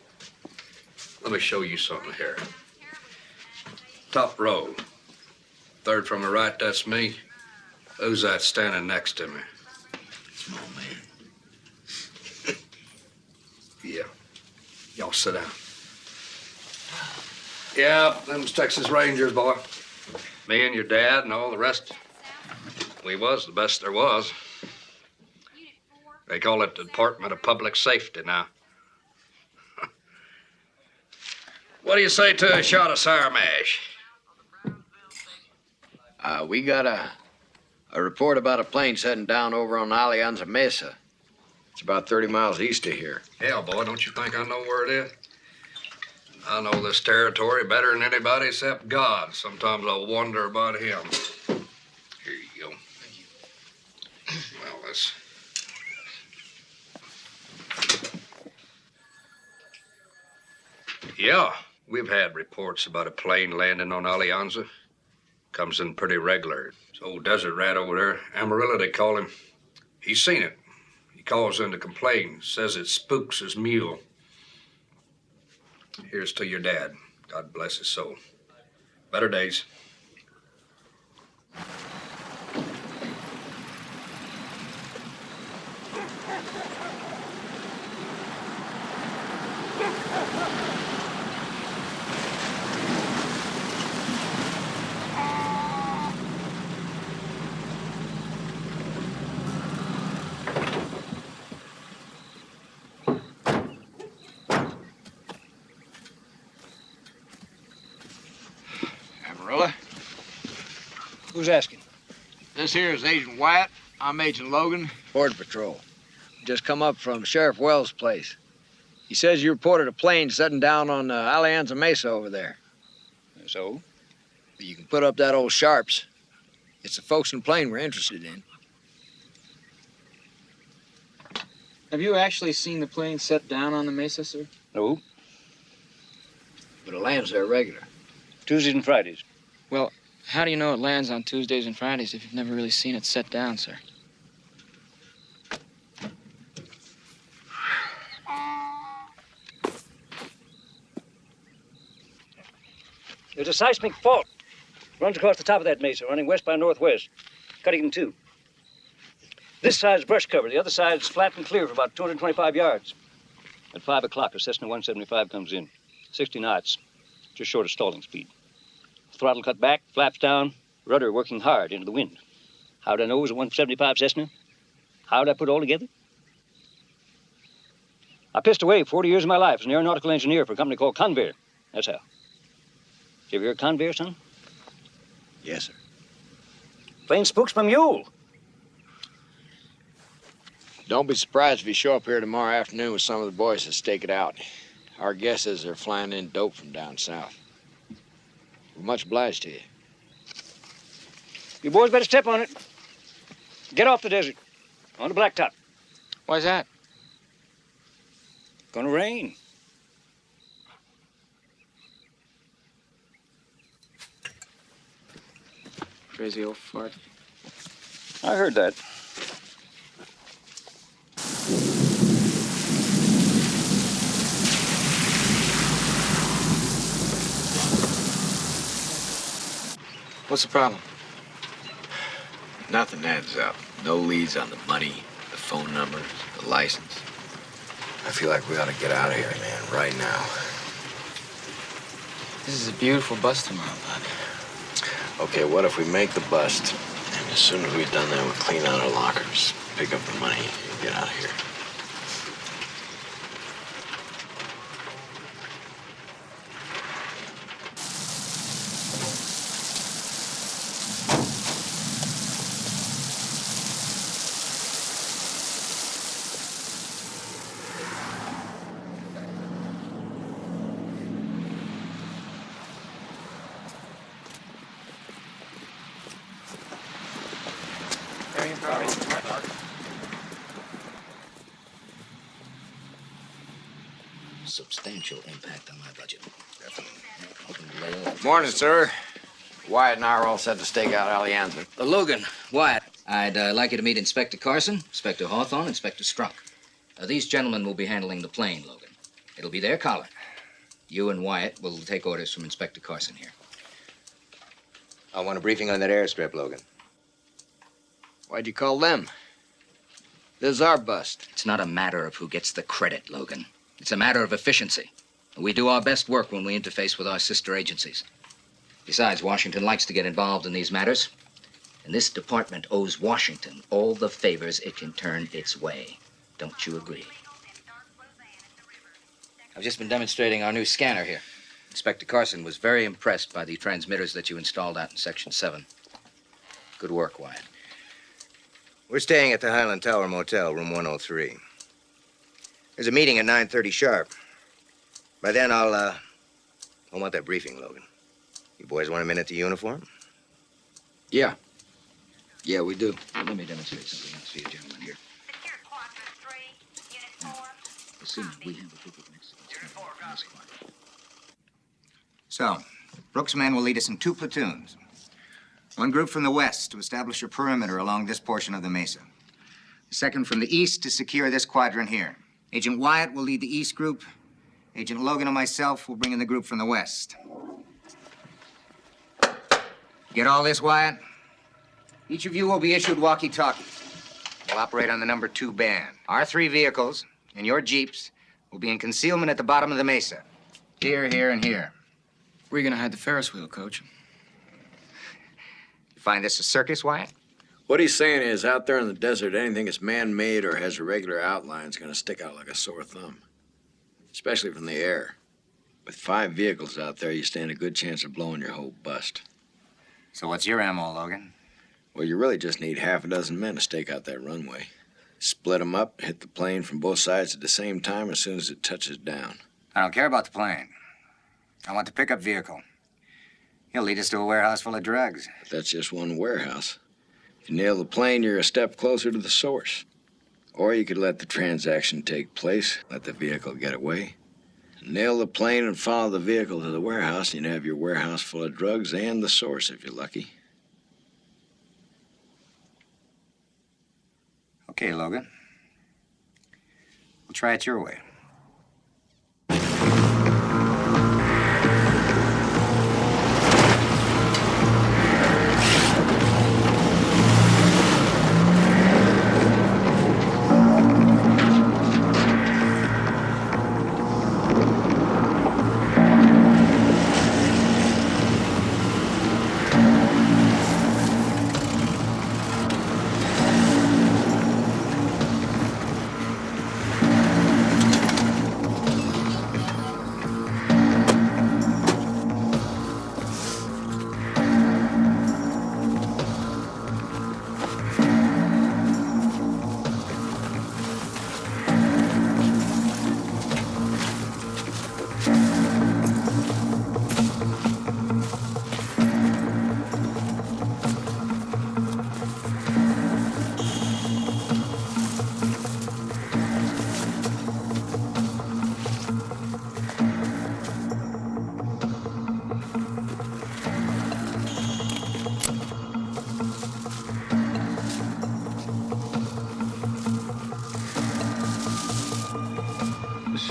[SPEAKER 12] Let me show you something here. Top row. Third from the right, that's me. Who's that standing next to me?
[SPEAKER 1] Small man.
[SPEAKER 12] Yeah. Y'all sit down. Yeah, them's Texas Rangers, boy. Me and your dad and all the rest. We was the best there was. They call it the Department of Public Safety now. What do you say to a shot of sour mash?
[SPEAKER 1] We got a report about a plane setting down over on Alianza Mesa. It's about 30 miles east of here.
[SPEAKER 12] Hell, boy, don't you think I know where it is? I know this territory better than anybody except God. Sometimes I wonder about him. Here you go. Thank you. Well, let's... Yeah, we've had reports about a plane landing on Alianza. Comes in pretty regular. It's old desert rat over there, Amarillo, they call him. He's seen it. He calls in to complain, says it spooks his mule. Here's to your dad. God bless his soul. Better days.
[SPEAKER 1] Amarillo?
[SPEAKER 12] Who's asking?
[SPEAKER 1] This here is Agent Wyatt. I'm Agent Logan, Border Patrol. Just come up from Sheriff Wells' place. He says you reported a plane setting down on Alianza Mesa over there.
[SPEAKER 12] So?
[SPEAKER 1] You can put up that old Sharps. It's the folks in the plane we're interested in.
[SPEAKER 2] Have you actually seen the plane set down on the mesa, sir?
[SPEAKER 12] No.
[SPEAKER 1] But it lands there regular.
[SPEAKER 12] Tuesdays and Fridays.
[SPEAKER 2] Well, how do you know it lands on Tuesdays and Fridays if you've never really seen it set down, sir?
[SPEAKER 15] There's a seismic fault. Runs across the top of that mesa, running west by northwest, cutting in two. This side's brush cover. The other side's flat and clear for about 225 yards. At 5 o'clock, a Cessna 175 comes in. 60 knots, just short of stalling speed. Throttle cut back, flaps down, rudder working hard into the wind. How'd I know it was a 175 Cessna? How'd I put it all together? I pissed away 40 years of my life as an aeronautical engineer for a company called Convair. That's how. You ever hear of Convair, son?
[SPEAKER 1] Yes, sir.
[SPEAKER 15] Plane spooks my mule.
[SPEAKER 1] Don't be surprised if you show up here tomorrow afternoon with some of the boys to stake it out. Our guess is they're flying in dope from down south. We're much obliged to you.
[SPEAKER 15] You boys better step on it. Get off the desert. On the blacktop.
[SPEAKER 2] Why's that?
[SPEAKER 15] Gonna rain.
[SPEAKER 2] Crazy old fart.
[SPEAKER 15] I heard that.
[SPEAKER 2] What's the problem?
[SPEAKER 1] Nothing adds up. No leads on the money, the phone numbers, the license. I feel like we ought to get out of here, man, right now.
[SPEAKER 2] This is a beautiful bust tomorrow, bud.
[SPEAKER 1] Okay, what if we make the bust, and as soon as we've done that, we'll clean out our lockers, pick up the money, and get out of here.
[SPEAKER 4] Substantial impact on my budget.
[SPEAKER 1] Morning, sir. Wyatt and I are all set to stake out Alianza.
[SPEAKER 4] Logan, Wyatt, I'd like you to meet Inspector Carson, Inspector Hawthorne, Inspector Strunk. These gentlemen will be handling the plane, Logan. It'll be their collar. You and Wyatt will take orders from Inspector Carson here.
[SPEAKER 3] I want a briefing on that airstrip, Logan.
[SPEAKER 1] Why'd you call them? This is our bust.
[SPEAKER 4] It's not a matter of who gets the credit, Logan. It's a matter of efficiency. We do our best work when we interface with our sister agencies. Besides, Washington likes to get involved in these matters. And this department owes Washington all the favors it can turn its way. Don't you agree? I've just been demonstrating our new scanner here. Inspector Carson was very impressed by the transmitters that you installed out in Section 7. Good work, Wyatt.
[SPEAKER 3] We're staying at the Highland Tower Motel, room 103. There's a meeting at 9:30 sharp. By then, I'll want that briefing, Logan. You boys want a minute to uniform?
[SPEAKER 1] Yeah. Yeah, we do.
[SPEAKER 4] Let me demonstrate something else for you gentlemen here. Assuming we have a group of Mexicans in this quadrant.
[SPEAKER 16] So, Brooks' men will lead us in 2 platoons. One group from the west to establish a perimeter along this portion of the mesa. The second from the east to secure this quadrant here. Agent Wyatt will lead the east group. Agent Logan and myself will bring in the group from the west. Get all this, Wyatt? Each of you will be issued walkie-talkies. We'll operate on the number 2 band. Our 3 vehicles and your jeeps will be in concealment at the bottom of the mesa. Here, here, and here.
[SPEAKER 2] Where are you gonna hide the Ferris wheel, Coach?
[SPEAKER 16] You find this a circus, Wyatt?
[SPEAKER 1] What he's saying is, out there in the desert, anything that's man-made or has a regular outline is gonna stick out like a sore thumb. Especially from the air. With 5 vehicles out there, you stand a good chance of blowing your whole bust.
[SPEAKER 16] So what's your ammo, Logan?
[SPEAKER 1] Well, you really just need half a dozen men to stake out that runway. Split them up, hit the plane from both sides at the same time as soon as it touches down.
[SPEAKER 16] I don't care about the plane. I want the pickup vehicle. He'll lead us to a warehouse full of drugs.
[SPEAKER 1] But that's just one warehouse. If you nail the plane, you're a step closer to the source. Or you could let the transaction take place, let the vehicle get away. Nail the plane and follow the vehicle to the warehouse, and you'd have your warehouse full of drugs and the source if you're lucky.
[SPEAKER 16] Okay, Logan. We'll try it your way.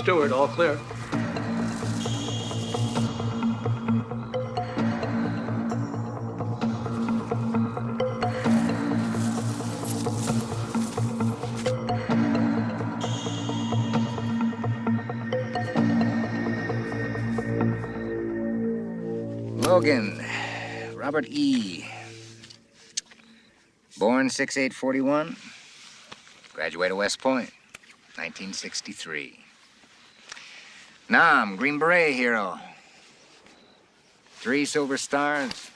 [SPEAKER 6] Stewart, all clear.
[SPEAKER 16] Logan, Robert E. Born 6/8/41. Graduated West Point, 1963. Nam, Green Beret hero. 3 Silver Stars.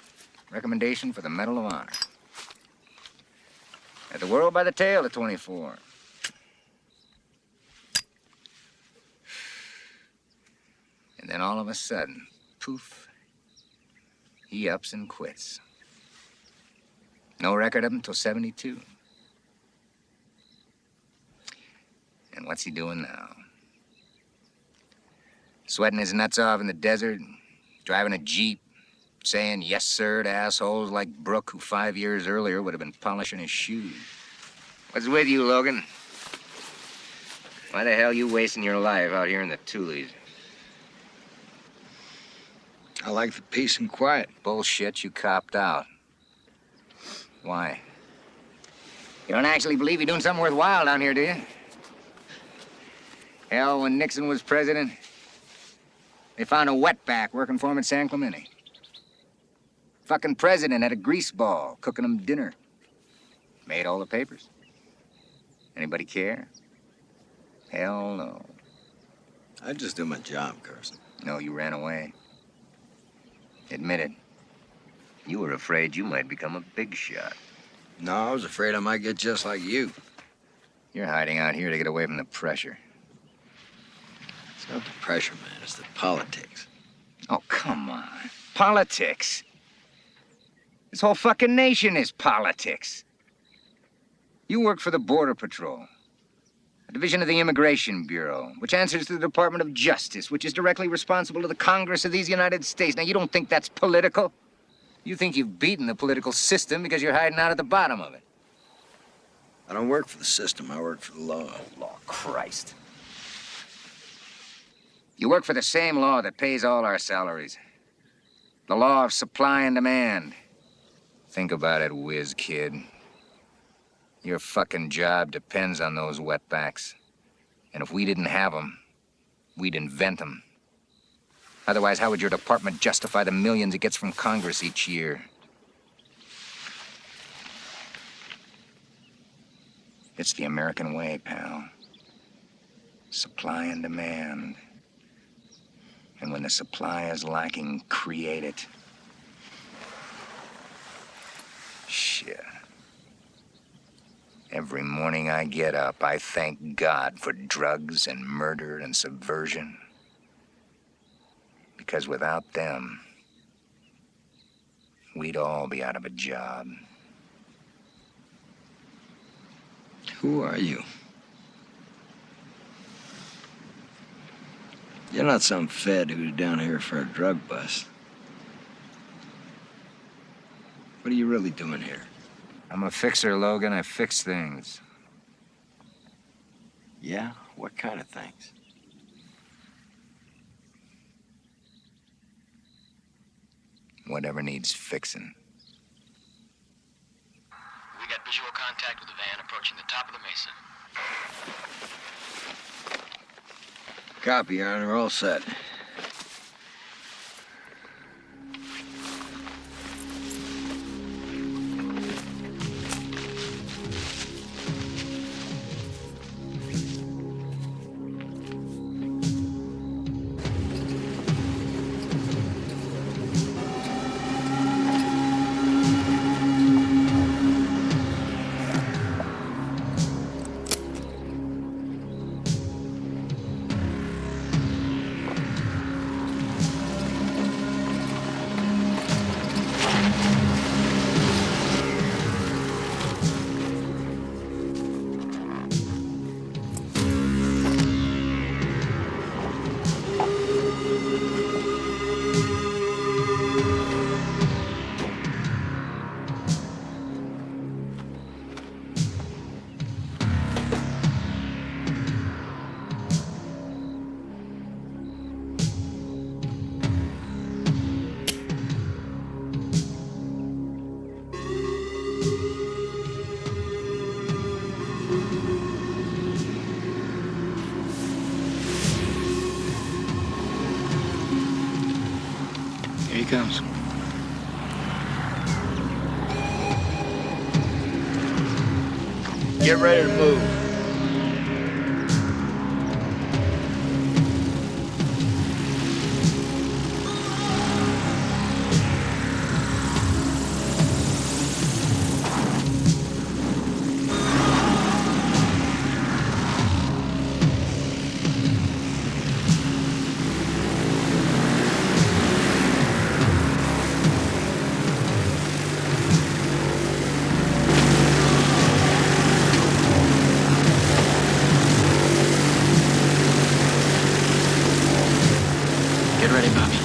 [SPEAKER 16] Recommendation for the Medal of Honor. Had the world by the tail at 24. And then all of a sudden, poof, he ups and quits. No record of him till 72. And what's he doing now? Sweating his nuts off in the desert, driving a Jeep, saying yes, sir, to assholes like Brooke, who 5 years earlier would have been polishing his shoes. What's with you, Logan? Why the hell you wasting your life out here in the Tules?
[SPEAKER 1] I like the peace and quiet.
[SPEAKER 16] Bullshit, you copped out. Why? You don't actually believe you're doing something worthwhile down here, do you? Hell, when Nixon was president, they found a wetback working for him at San Clemente. Fucking president had a grease ball cooking him dinner. Made all the papers. Anybody care? Hell no.
[SPEAKER 1] I just do my job, Carson.
[SPEAKER 16] No, you ran away. Admit it. You were afraid you might become a big shot.
[SPEAKER 1] No, I was afraid I might get just like you.
[SPEAKER 16] You're hiding out here to get away from the pressure.
[SPEAKER 1] It's not the pressure, man. It's the politics.
[SPEAKER 16] Oh, come on. Politics? This whole fucking nation is politics. You work for the Border Patrol, a division of the Immigration Bureau, which answers to the Department of Justice, which is directly responsible to the Congress of these United States. Now, you don't think that's political? You think you've beaten the political system because you're hiding out at the bottom of it.
[SPEAKER 1] I don't work for the system. I work for the law.
[SPEAKER 16] Law, Christ. You work for the same law that pays all our salaries. The law of supply and demand. Think about it, whiz kid. Your fucking job depends on those wetbacks. And if we didn't have them, we'd invent them. Otherwise, how would your department justify the millions it gets from Congress each year? It's the American way, pal. Supply and demand. And when the supply is lacking, create it. Shit. Every morning I get up, I thank God for drugs and murder and subversion. Because without them, we'd all be out of a job.
[SPEAKER 1] Who are you? You're not some fed who's down here for a drug bust. What are you really doing here?
[SPEAKER 16] I'm a fixer, Logan. I fix things.
[SPEAKER 1] Yeah? What kind of things?
[SPEAKER 16] Whatever needs fixing.
[SPEAKER 2] We got visual contact with the van approaching the top of the mesa.
[SPEAKER 1] Copy, Your Honor. All set.
[SPEAKER 2] Here he comes.
[SPEAKER 1] Get ready to move.
[SPEAKER 2] Get ready, Bobby.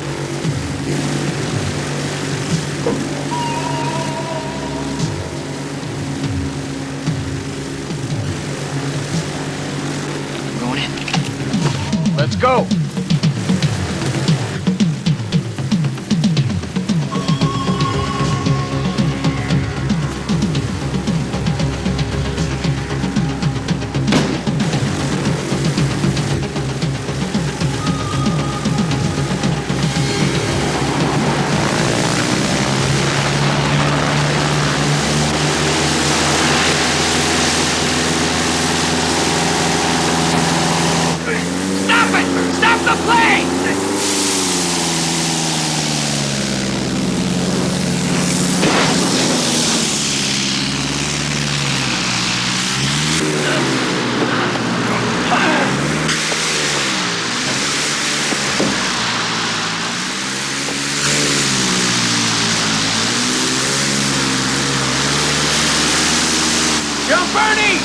[SPEAKER 6] Let's go.
[SPEAKER 2] Stop the plane!
[SPEAKER 6] Jump, Bernie!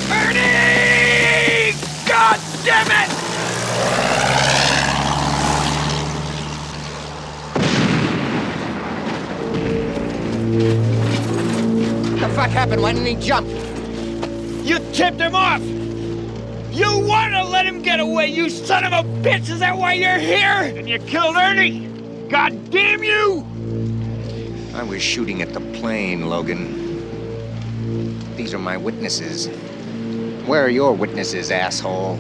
[SPEAKER 6] Bernie! God damn it!
[SPEAKER 3] What the fuck happened? Why didn't he jump?
[SPEAKER 6] You tipped him off! You want to let him get away, you son of a bitch! Is that why you're here? And you killed Ernie! God damn you!
[SPEAKER 3] I was shooting at the plane, Logan. These are my witnesses. Where are your witnesses, asshole?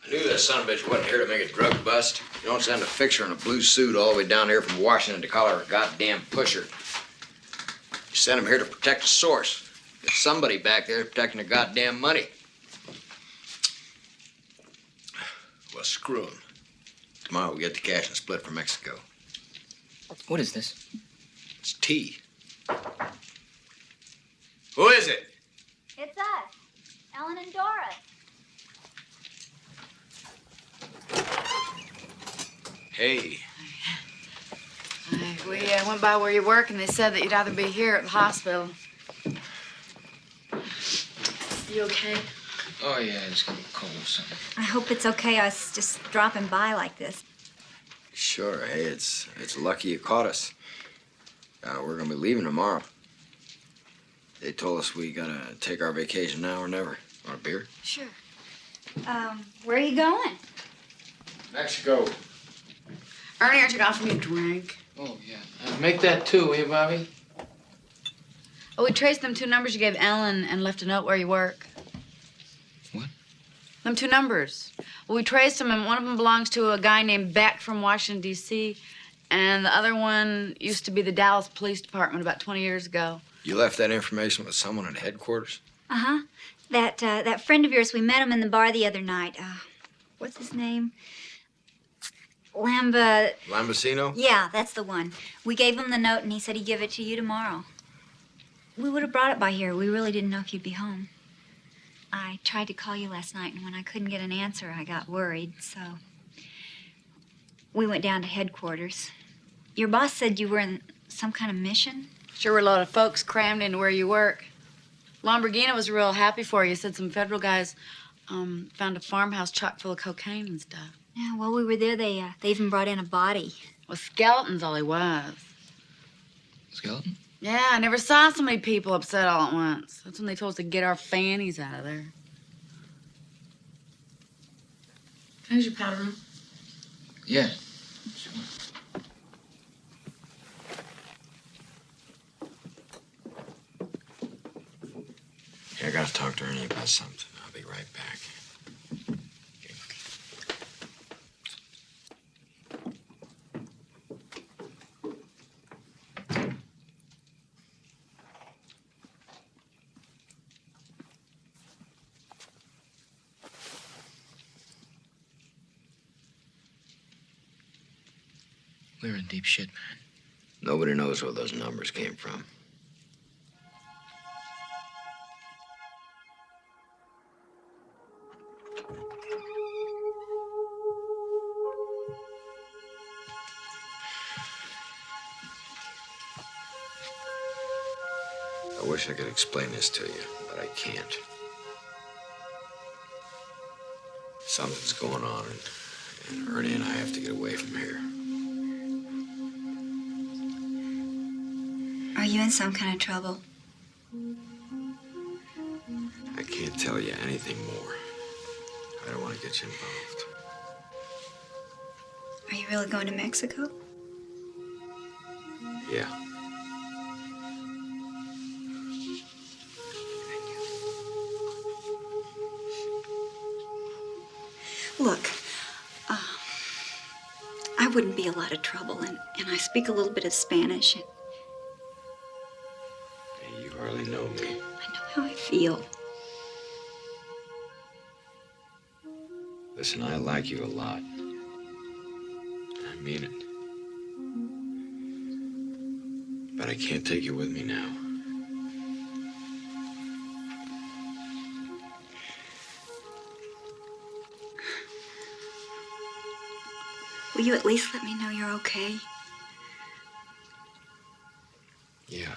[SPEAKER 1] I knew that son of a bitch wasn't here to make a drug bust. You don't send a fixer in a blue suit all the way down here from Washington to call her a goddamn pusher. You sent him here to protect the source. There's somebody back there protecting the goddamn money. Well, screw him. Tomorrow we get the cash and split for Mexico.
[SPEAKER 2] What is this?
[SPEAKER 1] It's tea. Who is it?
[SPEAKER 10] It's us, Ellen and Doris.
[SPEAKER 1] Hey.
[SPEAKER 9] We went by where you work, and they said that you'd either be here or at the hospital. You okay?
[SPEAKER 2] Oh, yeah, it's gonna be cold or something.
[SPEAKER 10] I hope it's okay us just dropping by like this.
[SPEAKER 1] Sure. Hey, it's lucky you caught us. We're gonna be leaving tomorrow. They told us we gotta take our vacation now or never. Want a beer?
[SPEAKER 10] Sure. Where are you going?
[SPEAKER 1] Mexico.
[SPEAKER 9] Ernie, aren't you gonna offer me a drink?
[SPEAKER 2] Oh, yeah. Make that two, will you, Bobby?
[SPEAKER 9] Oh, we traced them 2 numbers you gave Ellen and left a note where you work.
[SPEAKER 2] What?
[SPEAKER 9] Them 2 numbers. Well, we traced them, and one of them belongs to a guy named Beck from Washington, D.C., and the other one used to be the Dallas Police Department about 20 years ago.
[SPEAKER 1] You left that information with someone at headquarters?
[SPEAKER 10] Uh-huh. That friend of yours, we met him in the bar the other night. What's his name?
[SPEAKER 1] Lambasino?
[SPEAKER 10] Yeah, that's the one. We gave him the note, and he said he'd give it to you tomorrow. We would have brought it by here. We really didn't know if you'd be home. I tried to call you last night, and when I couldn't get an answer, I got worried, so we went down to headquarters. Your boss said you were in some kind of mission?
[SPEAKER 9] Sure were a lot of folks crammed into where you work. Lamborghini was real happy for you. Said some federal guys found a farmhouse chock full of cocaine and stuff.
[SPEAKER 10] Yeah, while we were there, they even brought in a body.
[SPEAKER 9] Well, skeleton's all he was.
[SPEAKER 2] Skeleton?
[SPEAKER 9] Yeah, I never saw so many people upset all at once. That's when they told us to get our fannies out of there. Here's your powder room.
[SPEAKER 2] Yeah.
[SPEAKER 1] Yeah, I gotta talk to Ernie about something. I'll be right back.
[SPEAKER 2] We're in deep shit, man.
[SPEAKER 1] Nobody knows where those numbers came from. I wish I could explain this to you, but I can't. Something's going on, and Ernie and I have to get away from here.
[SPEAKER 10] Are you in some kind of trouble?
[SPEAKER 1] I can't tell you anything more. I don't want to get you involved.
[SPEAKER 10] Are you really going to Mexico?
[SPEAKER 1] Yeah.
[SPEAKER 10] Look, I wouldn't be a lot of trouble, and I speak a little bit of Spanish. And
[SPEAKER 1] You hardly know me.
[SPEAKER 10] I know how I feel.
[SPEAKER 1] Listen, I like you a lot. I mean it. But I can't take you with me now.
[SPEAKER 10] Will you at least let me know you're okay?
[SPEAKER 1] Yeah.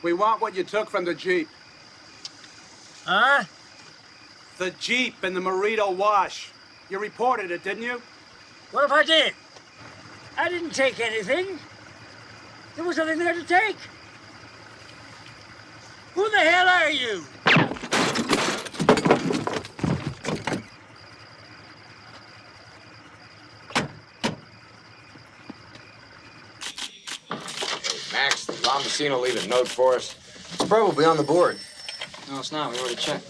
[SPEAKER 17] We want what you took from the Jeep.
[SPEAKER 6] Huh?
[SPEAKER 17] The Jeep in the Morito Wash. You reported it, didn't you?
[SPEAKER 6] What if I did? I didn't take anything. There was nothing there to take. Who the hell are you?
[SPEAKER 1] Max, did Lombasino leave a note for us? It's probably on the board.
[SPEAKER 2] No, it's not. We already checked.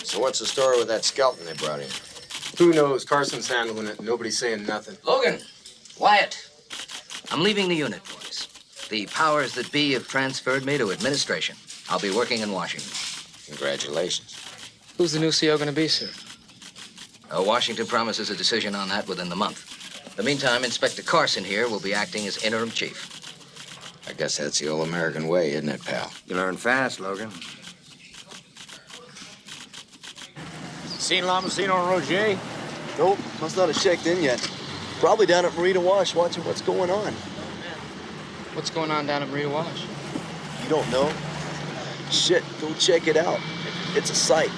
[SPEAKER 1] So what's the story with that skeleton they brought in?
[SPEAKER 18] Who knows? Carson's handling it. Nobody's saying nothing.
[SPEAKER 4] Logan, Wyatt, I'm leaving the unit, boys. The powers that be have transferred me to administration. I'll be working in Washington.
[SPEAKER 1] Congratulations.
[SPEAKER 2] Who's the new CO going to be, sir?
[SPEAKER 4] Washington promises a decision on that within the month. In the meantime, Inspector Carson here will be acting as interim chief.
[SPEAKER 1] I guess that's the old American way, isn't it, pal?
[SPEAKER 3] You learn fast, Logan.
[SPEAKER 6] Seen Lombasino and Roger?
[SPEAKER 19] Nope, must not have checked in yet. Probably down at Morito Wash watching what's going on.
[SPEAKER 2] What's going on down at Marita Wash?
[SPEAKER 19] You don't know? Shit, go check it out. It's a sight.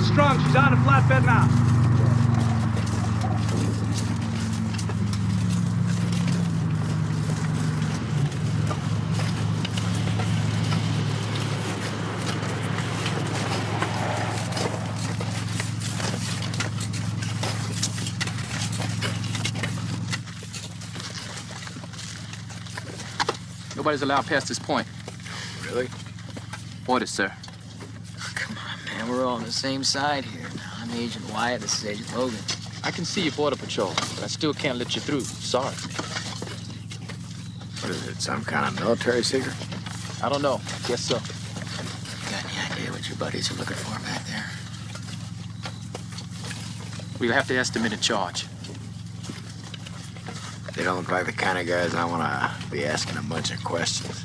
[SPEAKER 17] Strong, she's on a flatbed now.
[SPEAKER 2] Nobody's allowed past this point.
[SPEAKER 1] Really?
[SPEAKER 2] Orders, sir.
[SPEAKER 20] Come on, man. We're all on the same side here now. I'm Agent Wyatt. This is Agent Logan.
[SPEAKER 2] I can see your border patrol, but I still can't let you through. Sorry.
[SPEAKER 1] What is it, some kind of military secret?
[SPEAKER 2] I don't know. Guess so.
[SPEAKER 20] Got any idea what your buddies are looking for back there?
[SPEAKER 2] We'll have to estimate a charge.
[SPEAKER 1] They don't look like the kind of guys I want to be asking a bunch of questions.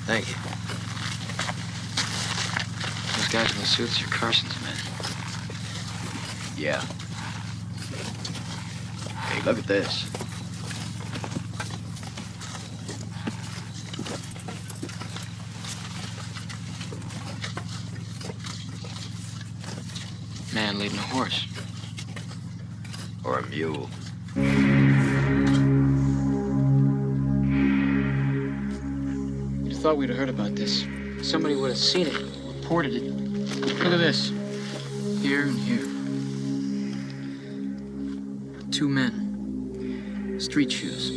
[SPEAKER 1] Thank you.
[SPEAKER 20] Those guys in the suits are Carson's men.
[SPEAKER 1] Yeah. Hey, look at this.
[SPEAKER 20] Man leading a horse.
[SPEAKER 1] Or a mule.
[SPEAKER 2] You'd have thought we'd have heard about this. Somebody would have seen it, reported it. Look at this. Here and here. 2 men. Street shoes.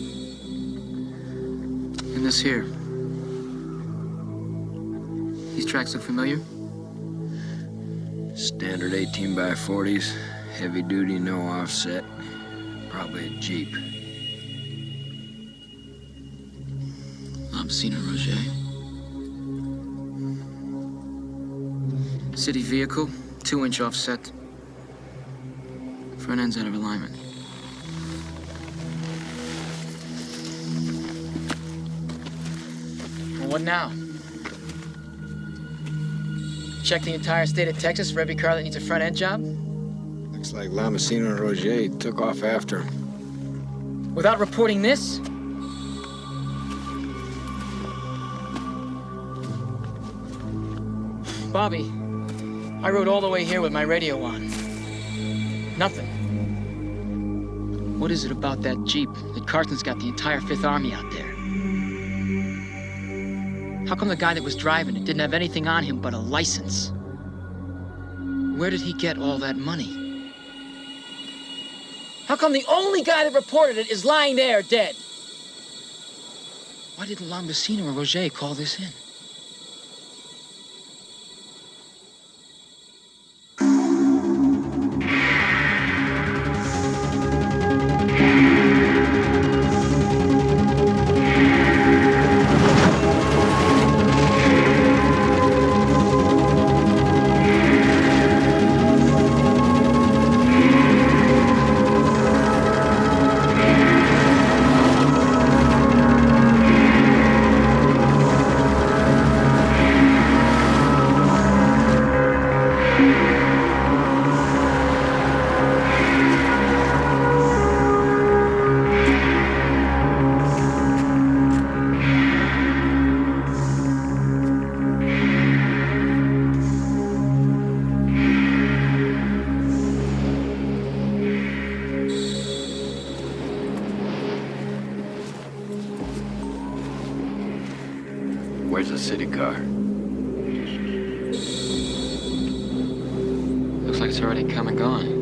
[SPEAKER 2] And this here. These tracks look familiar?
[SPEAKER 1] Standard 18x40s, heavy duty, no offset. Probably a Jeep.
[SPEAKER 2] Lambsina Roger. City vehicle, 2-inch offset. Front end's out of alignment. Well, what now? Check the entire state of Texas for every car that needs a front end job?
[SPEAKER 1] Looks like Lambsina and Roger took off after him.
[SPEAKER 2] Without reporting this? Bobby, I rode all the way here with my radio on. Nothing. What is it about that Jeep that Carson's got the entire Fifth Army out there? How come the guy that was driving it didn't have anything on him but a license? Where did he get all that money? How come the only guy that reported it is lying there dead? Why didn't Lambsina or Roger call this in?
[SPEAKER 1] Where's the city car?
[SPEAKER 2] Looks like it's already come and gone.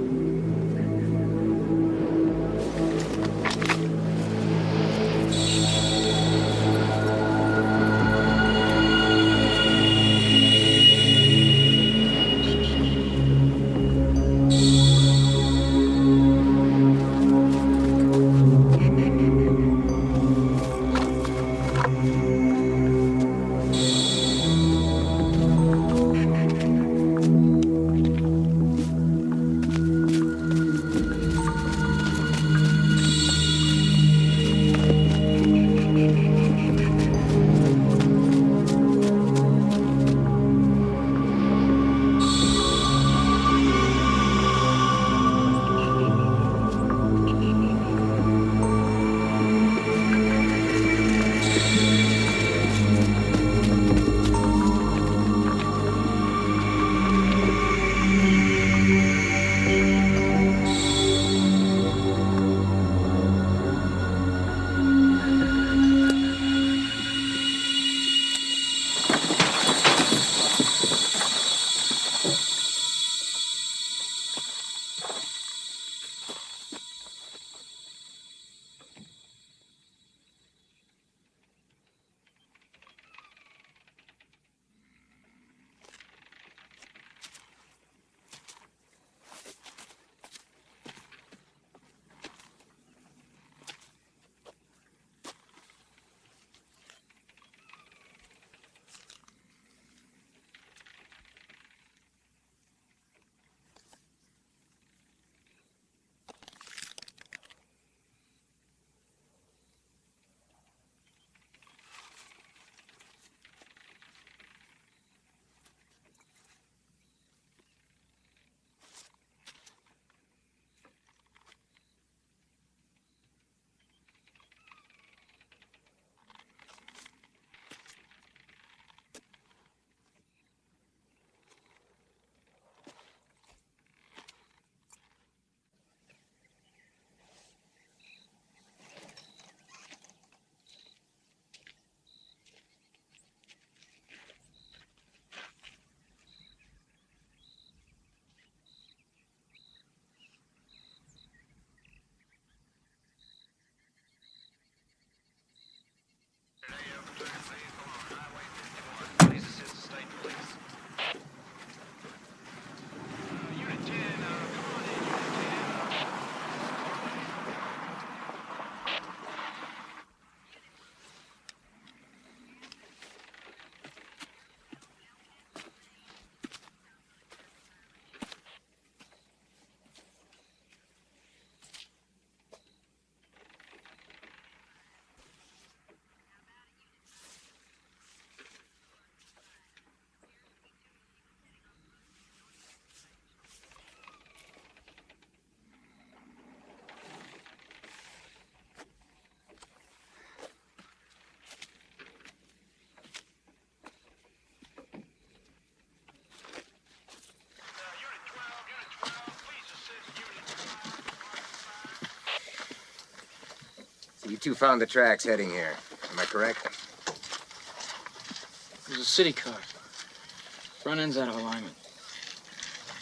[SPEAKER 3] two found the tracks heading here. Am I correct?
[SPEAKER 2] It was a city car. Front end's out of alignment.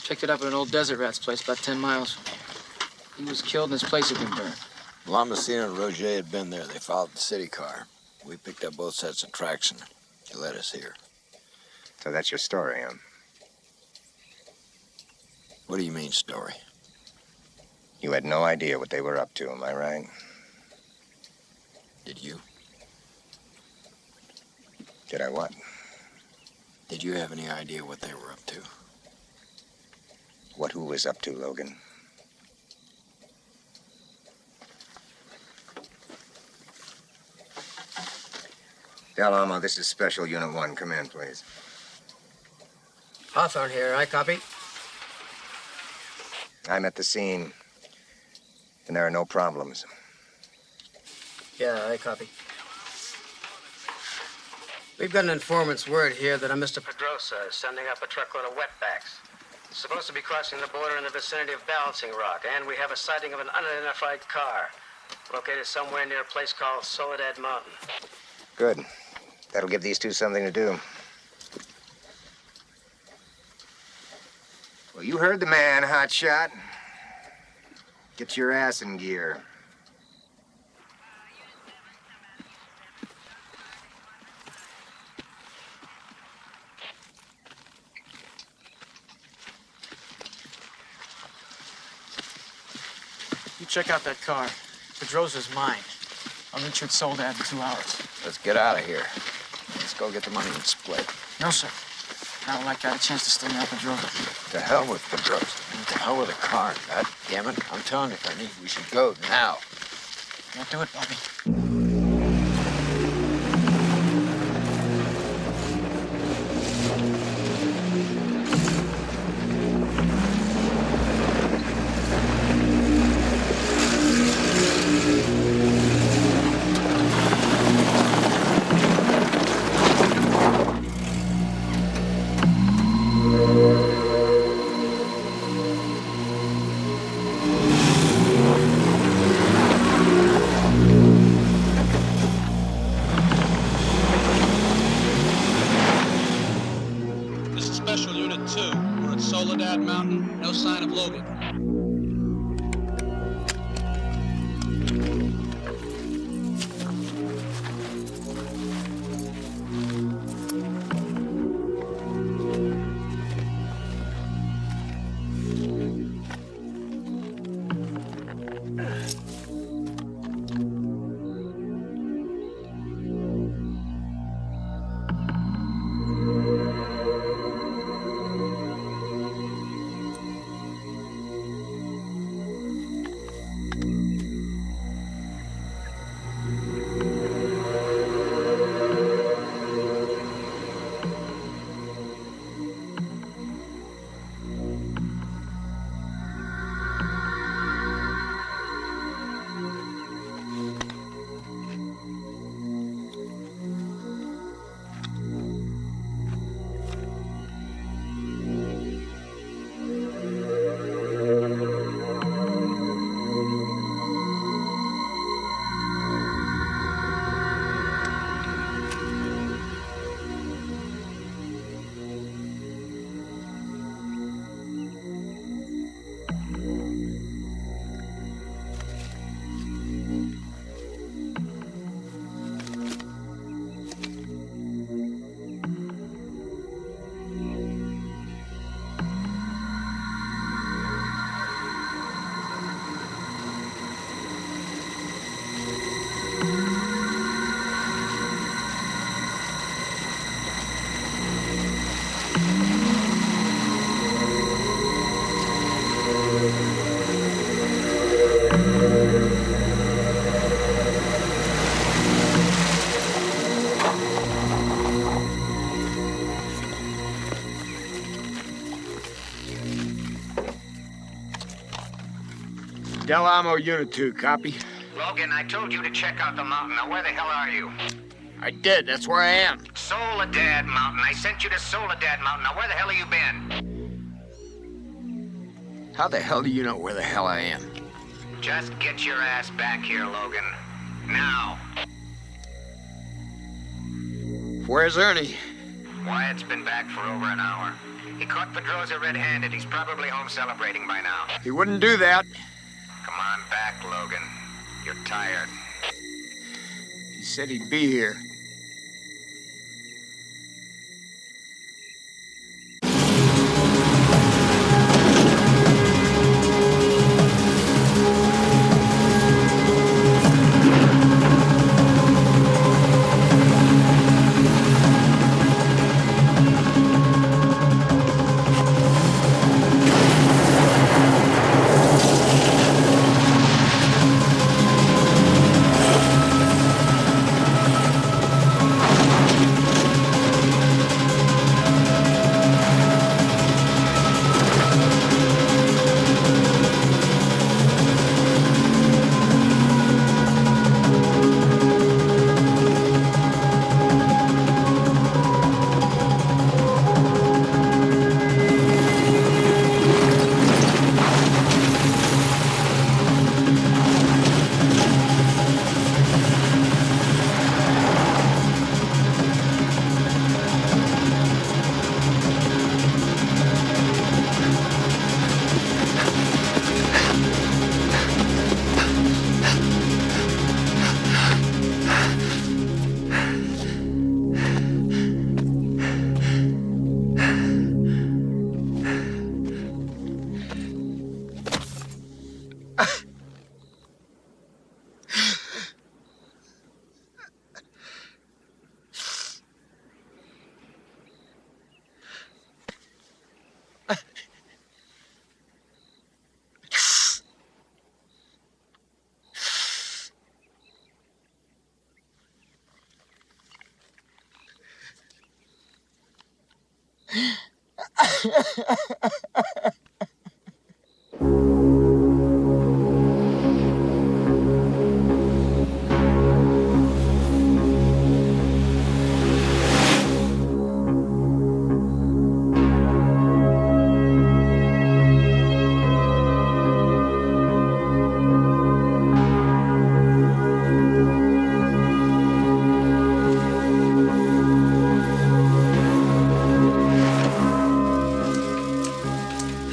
[SPEAKER 2] Checked it up at an old desert rat's place about 10 miles from here. He was killed and his place had been burned.
[SPEAKER 1] Lamasina and Roger had been there. They followed the city car. We picked up both sets of tracks and you led us here.
[SPEAKER 3] So that's your story, huh?
[SPEAKER 1] What do you mean, story?
[SPEAKER 3] You had no idea what they were up to, am I right?
[SPEAKER 1] Did you?
[SPEAKER 3] Did I what?
[SPEAKER 1] Did you have any idea what they were up to?
[SPEAKER 3] What who was up to, Logan? Del Amo, this is Special Unit 1. Come in, please.
[SPEAKER 21] Hawthorne here. I copy.
[SPEAKER 3] I'm at the scene, and there are no problems.
[SPEAKER 21] Yeah, I copy. We've got an informant's word here that a Mr. Pedrosa is sending up a truckload of wetbacks. It's supposed to be crossing the border in the vicinity of Balancing Rock, and we have a sighting of an unidentified car located somewhere near a place called Soledad Mountain.
[SPEAKER 3] Good. That'll give these two something to do. Well, you heard the man, hotshot. Get your ass in gear.
[SPEAKER 2] You check out that car. Pedrosa's mine. I'll meet you at Soledad in 2 hours.
[SPEAKER 1] Let's get out of here. Let's go get the money and split.
[SPEAKER 2] No, sir. Not like I got a chance to steal out Pedrosa.
[SPEAKER 1] To hell with Pedrosa. And to hell with the car. God damn it. I'm telling you, Ernie, we should go now.
[SPEAKER 2] Don't do it, Bobby.
[SPEAKER 17] This is Special Unit 2. We're at Soledad Mountain. No sign of Logan.
[SPEAKER 6] Del Amo, Unit 2, copy?
[SPEAKER 16] Logan, I told you to check out the mountain. Now, where the hell are you?
[SPEAKER 6] I did. That's where I am.
[SPEAKER 16] Soledad Mountain. I sent you to Soledad Mountain. Now, where the hell have you been?
[SPEAKER 1] How the hell do you know where the hell I am?
[SPEAKER 16] Just get your ass back here, Logan.
[SPEAKER 21] Now.
[SPEAKER 6] Where's Ernie?
[SPEAKER 21] Wyatt's been back for over an hour. He caught Pedrosa red-handed. He's probably home celebrating by now.
[SPEAKER 6] He wouldn't do that.
[SPEAKER 21] Come on back, Logan. You're tired.
[SPEAKER 6] He said he'd be here.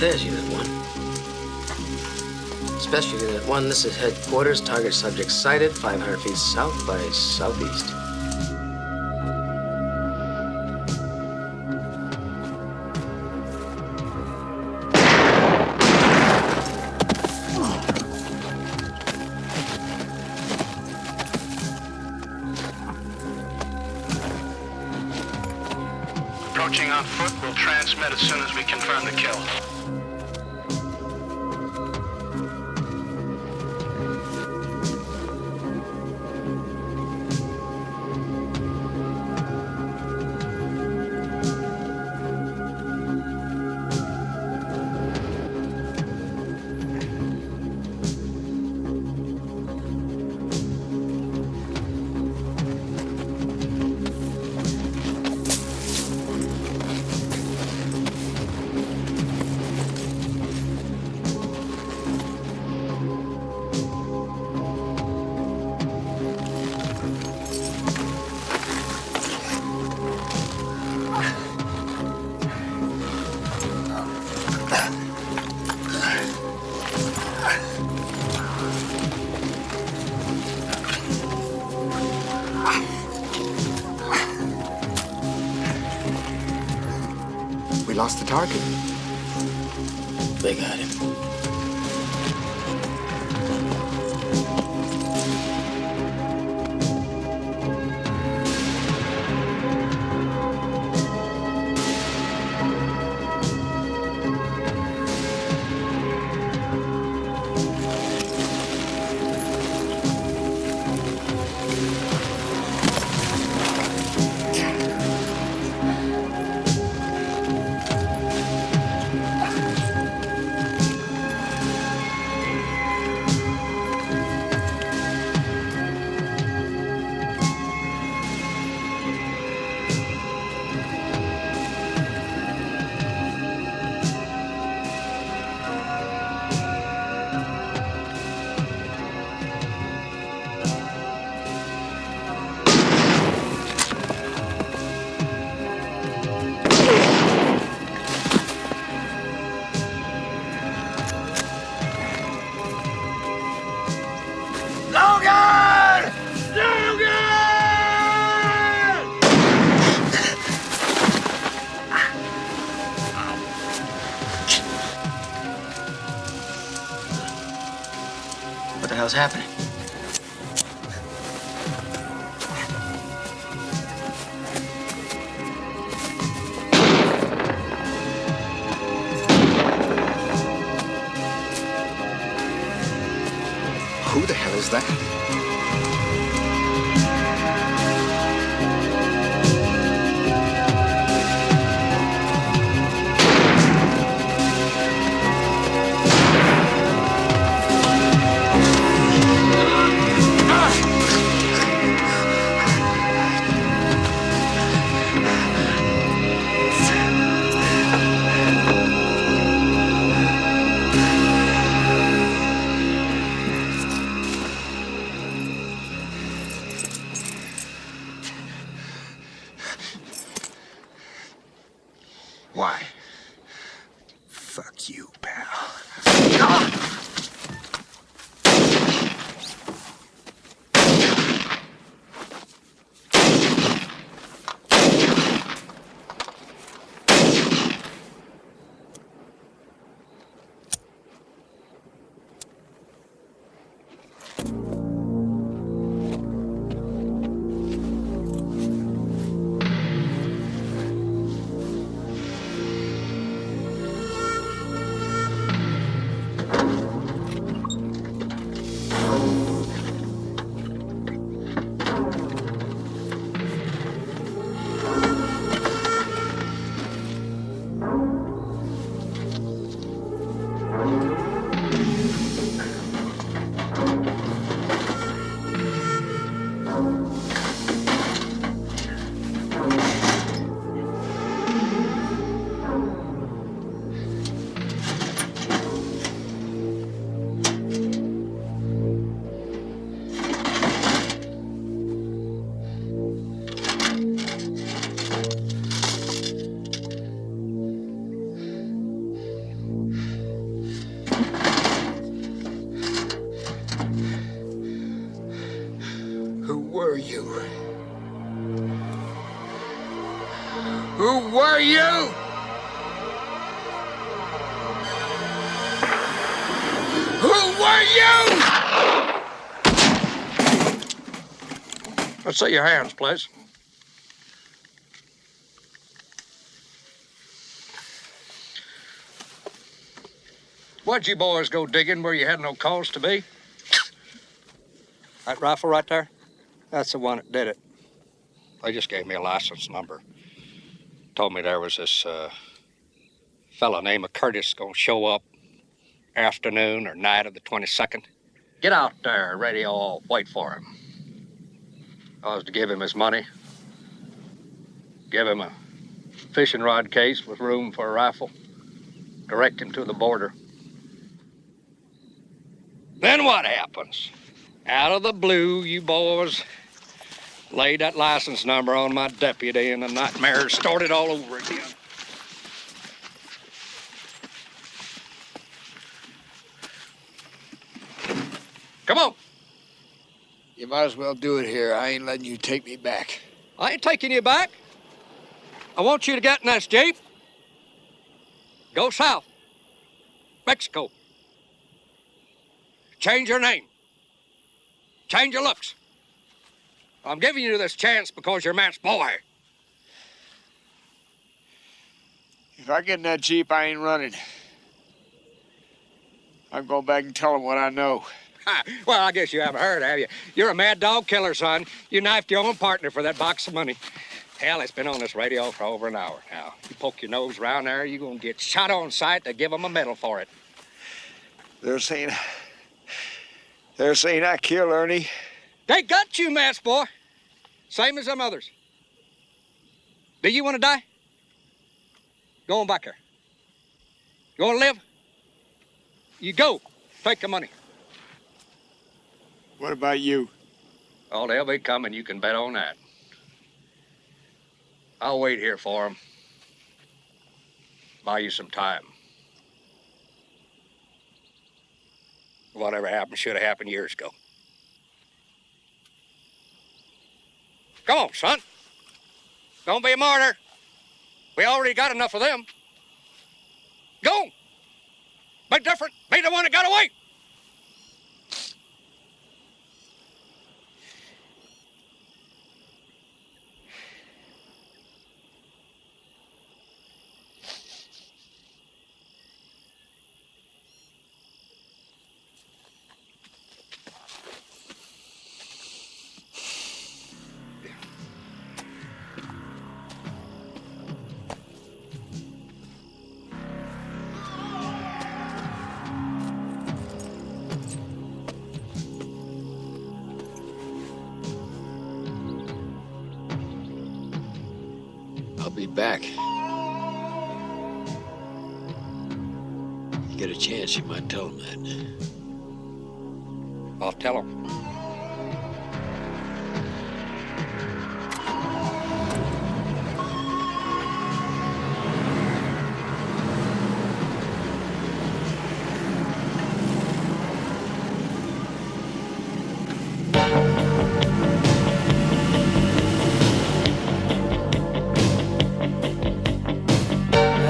[SPEAKER 21] There's Unit 1. Special Unit 1, this is headquarters. Target subject sighted 500 feet south by southeast. Approaching on foot, we'll transmit as soon as we confirm the kill.
[SPEAKER 6] We lost the target.
[SPEAKER 21] They got him.
[SPEAKER 20] hell's happening?
[SPEAKER 11] Who the hell is that? Why? Fuck you, pal. Who were you? Who were you? Who were you?
[SPEAKER 12] Let's see your hands, please. What'd you boys go digging where you had no cause to be? That rifle right there? That's the one that did it. They just gave me a license number. Told me there was this fella named Curtis gonna show up afternoon or night of the 22nd. Get out there, radio, I'll wait for him. I was to give him his money, give him a fishing rod case with room for a rifle, direct him to the border. Then what happens? Out of the blue, you boys laid that license number on my deputy and the nightmare started all over again. Come on.
[SPEAKER 6] You might as well do it here. I ain't letting you take me back.
[SPEAKER 12] I ain't taking you back. I want you to get in this Jeep. Go south. Mexico. Change your name. Change your looks. I'm giving you this chance because you're Matt's boy.
[SPEAKER 6] If I get in that Jeep, I ain't running. I'm going back and tell him what I know.
[SPEAKER 12] Well, I guess you haven't heard, have you? You're a mad dog killer, son. You knifed your own partner for that box of money. Hell, it's been on this radio for over an hour now. You poke your nose around there, you're gonna get shot on sight to give them a medal for it.
[SPEAKER 6] They're saying I killed Ernie.
[SPEAKER 12] They got you, Matt's boy. Same as them others. Do you want to die? Go on back there. You want to live? You go. Take the money.
[SPEAKER 6] What about you?
[SPEAKER 12] Oh, they'll be coming. You can bet on that. I'll wait here for them. Buy you some time. Whatever happened should have happened years ago. Come on, son. Don't be a martyr. We already got enough of them. Go. Be different. Be the one that got away.
[SPEAKER 1] I'll be back. You get a chance, you might tell him that.
[SPEAKER 12] I'll tell him.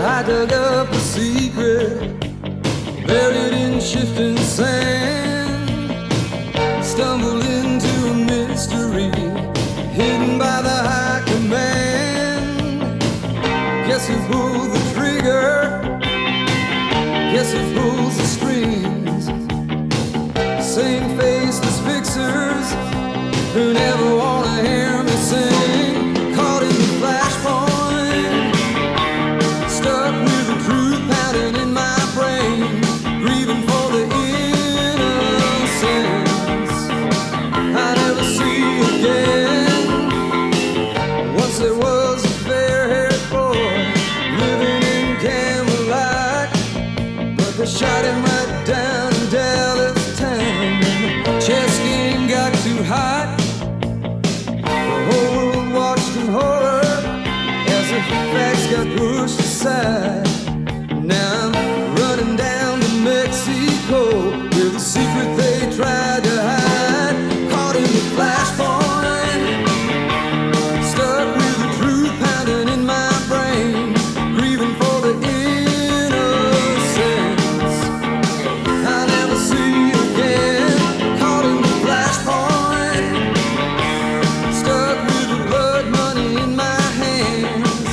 [SPEAKER 5] I dug up a secret, buried in shifting sand. Stumbled into a mystery, hidden by the high command. Guess who pulled the trigger? Guess who pulls the strings? Same faceless fixers who never wanna hear me sing. Caught in the flashpoint, stuck with the truth pounding in my brain, grieving for the innocence I never see again. Once there was a fair-haired boy living in Camelot, but they shot him right down in Dallas town. Chess game got too hot, the whole world watched in horror as the facts got pushed aside. Now I'm running down to Mexico with the secret they tried to hide. Caught in the flashpoint, stuck with the truth pounding in my brain, grieving for the innocence I'll never see again. Caught in the flashpoint, stuck with the blood money in my hands.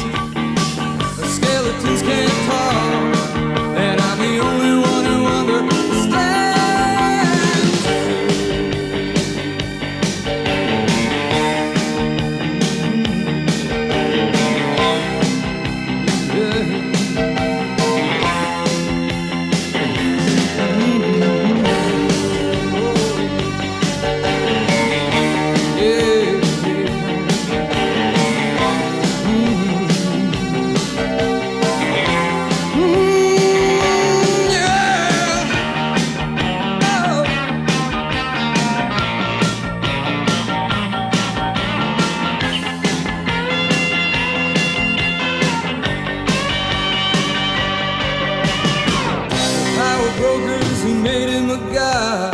[SPEAKER 5] The skeletons can't talk, and I'm the only one who understands. Power brokers who made him a god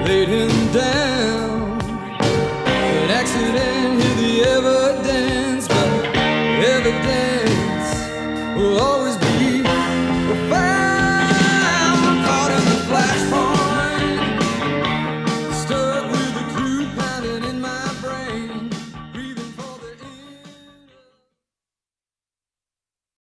[SPEAKER 5] laid him down. An accident hid the evidence, but evidence will always be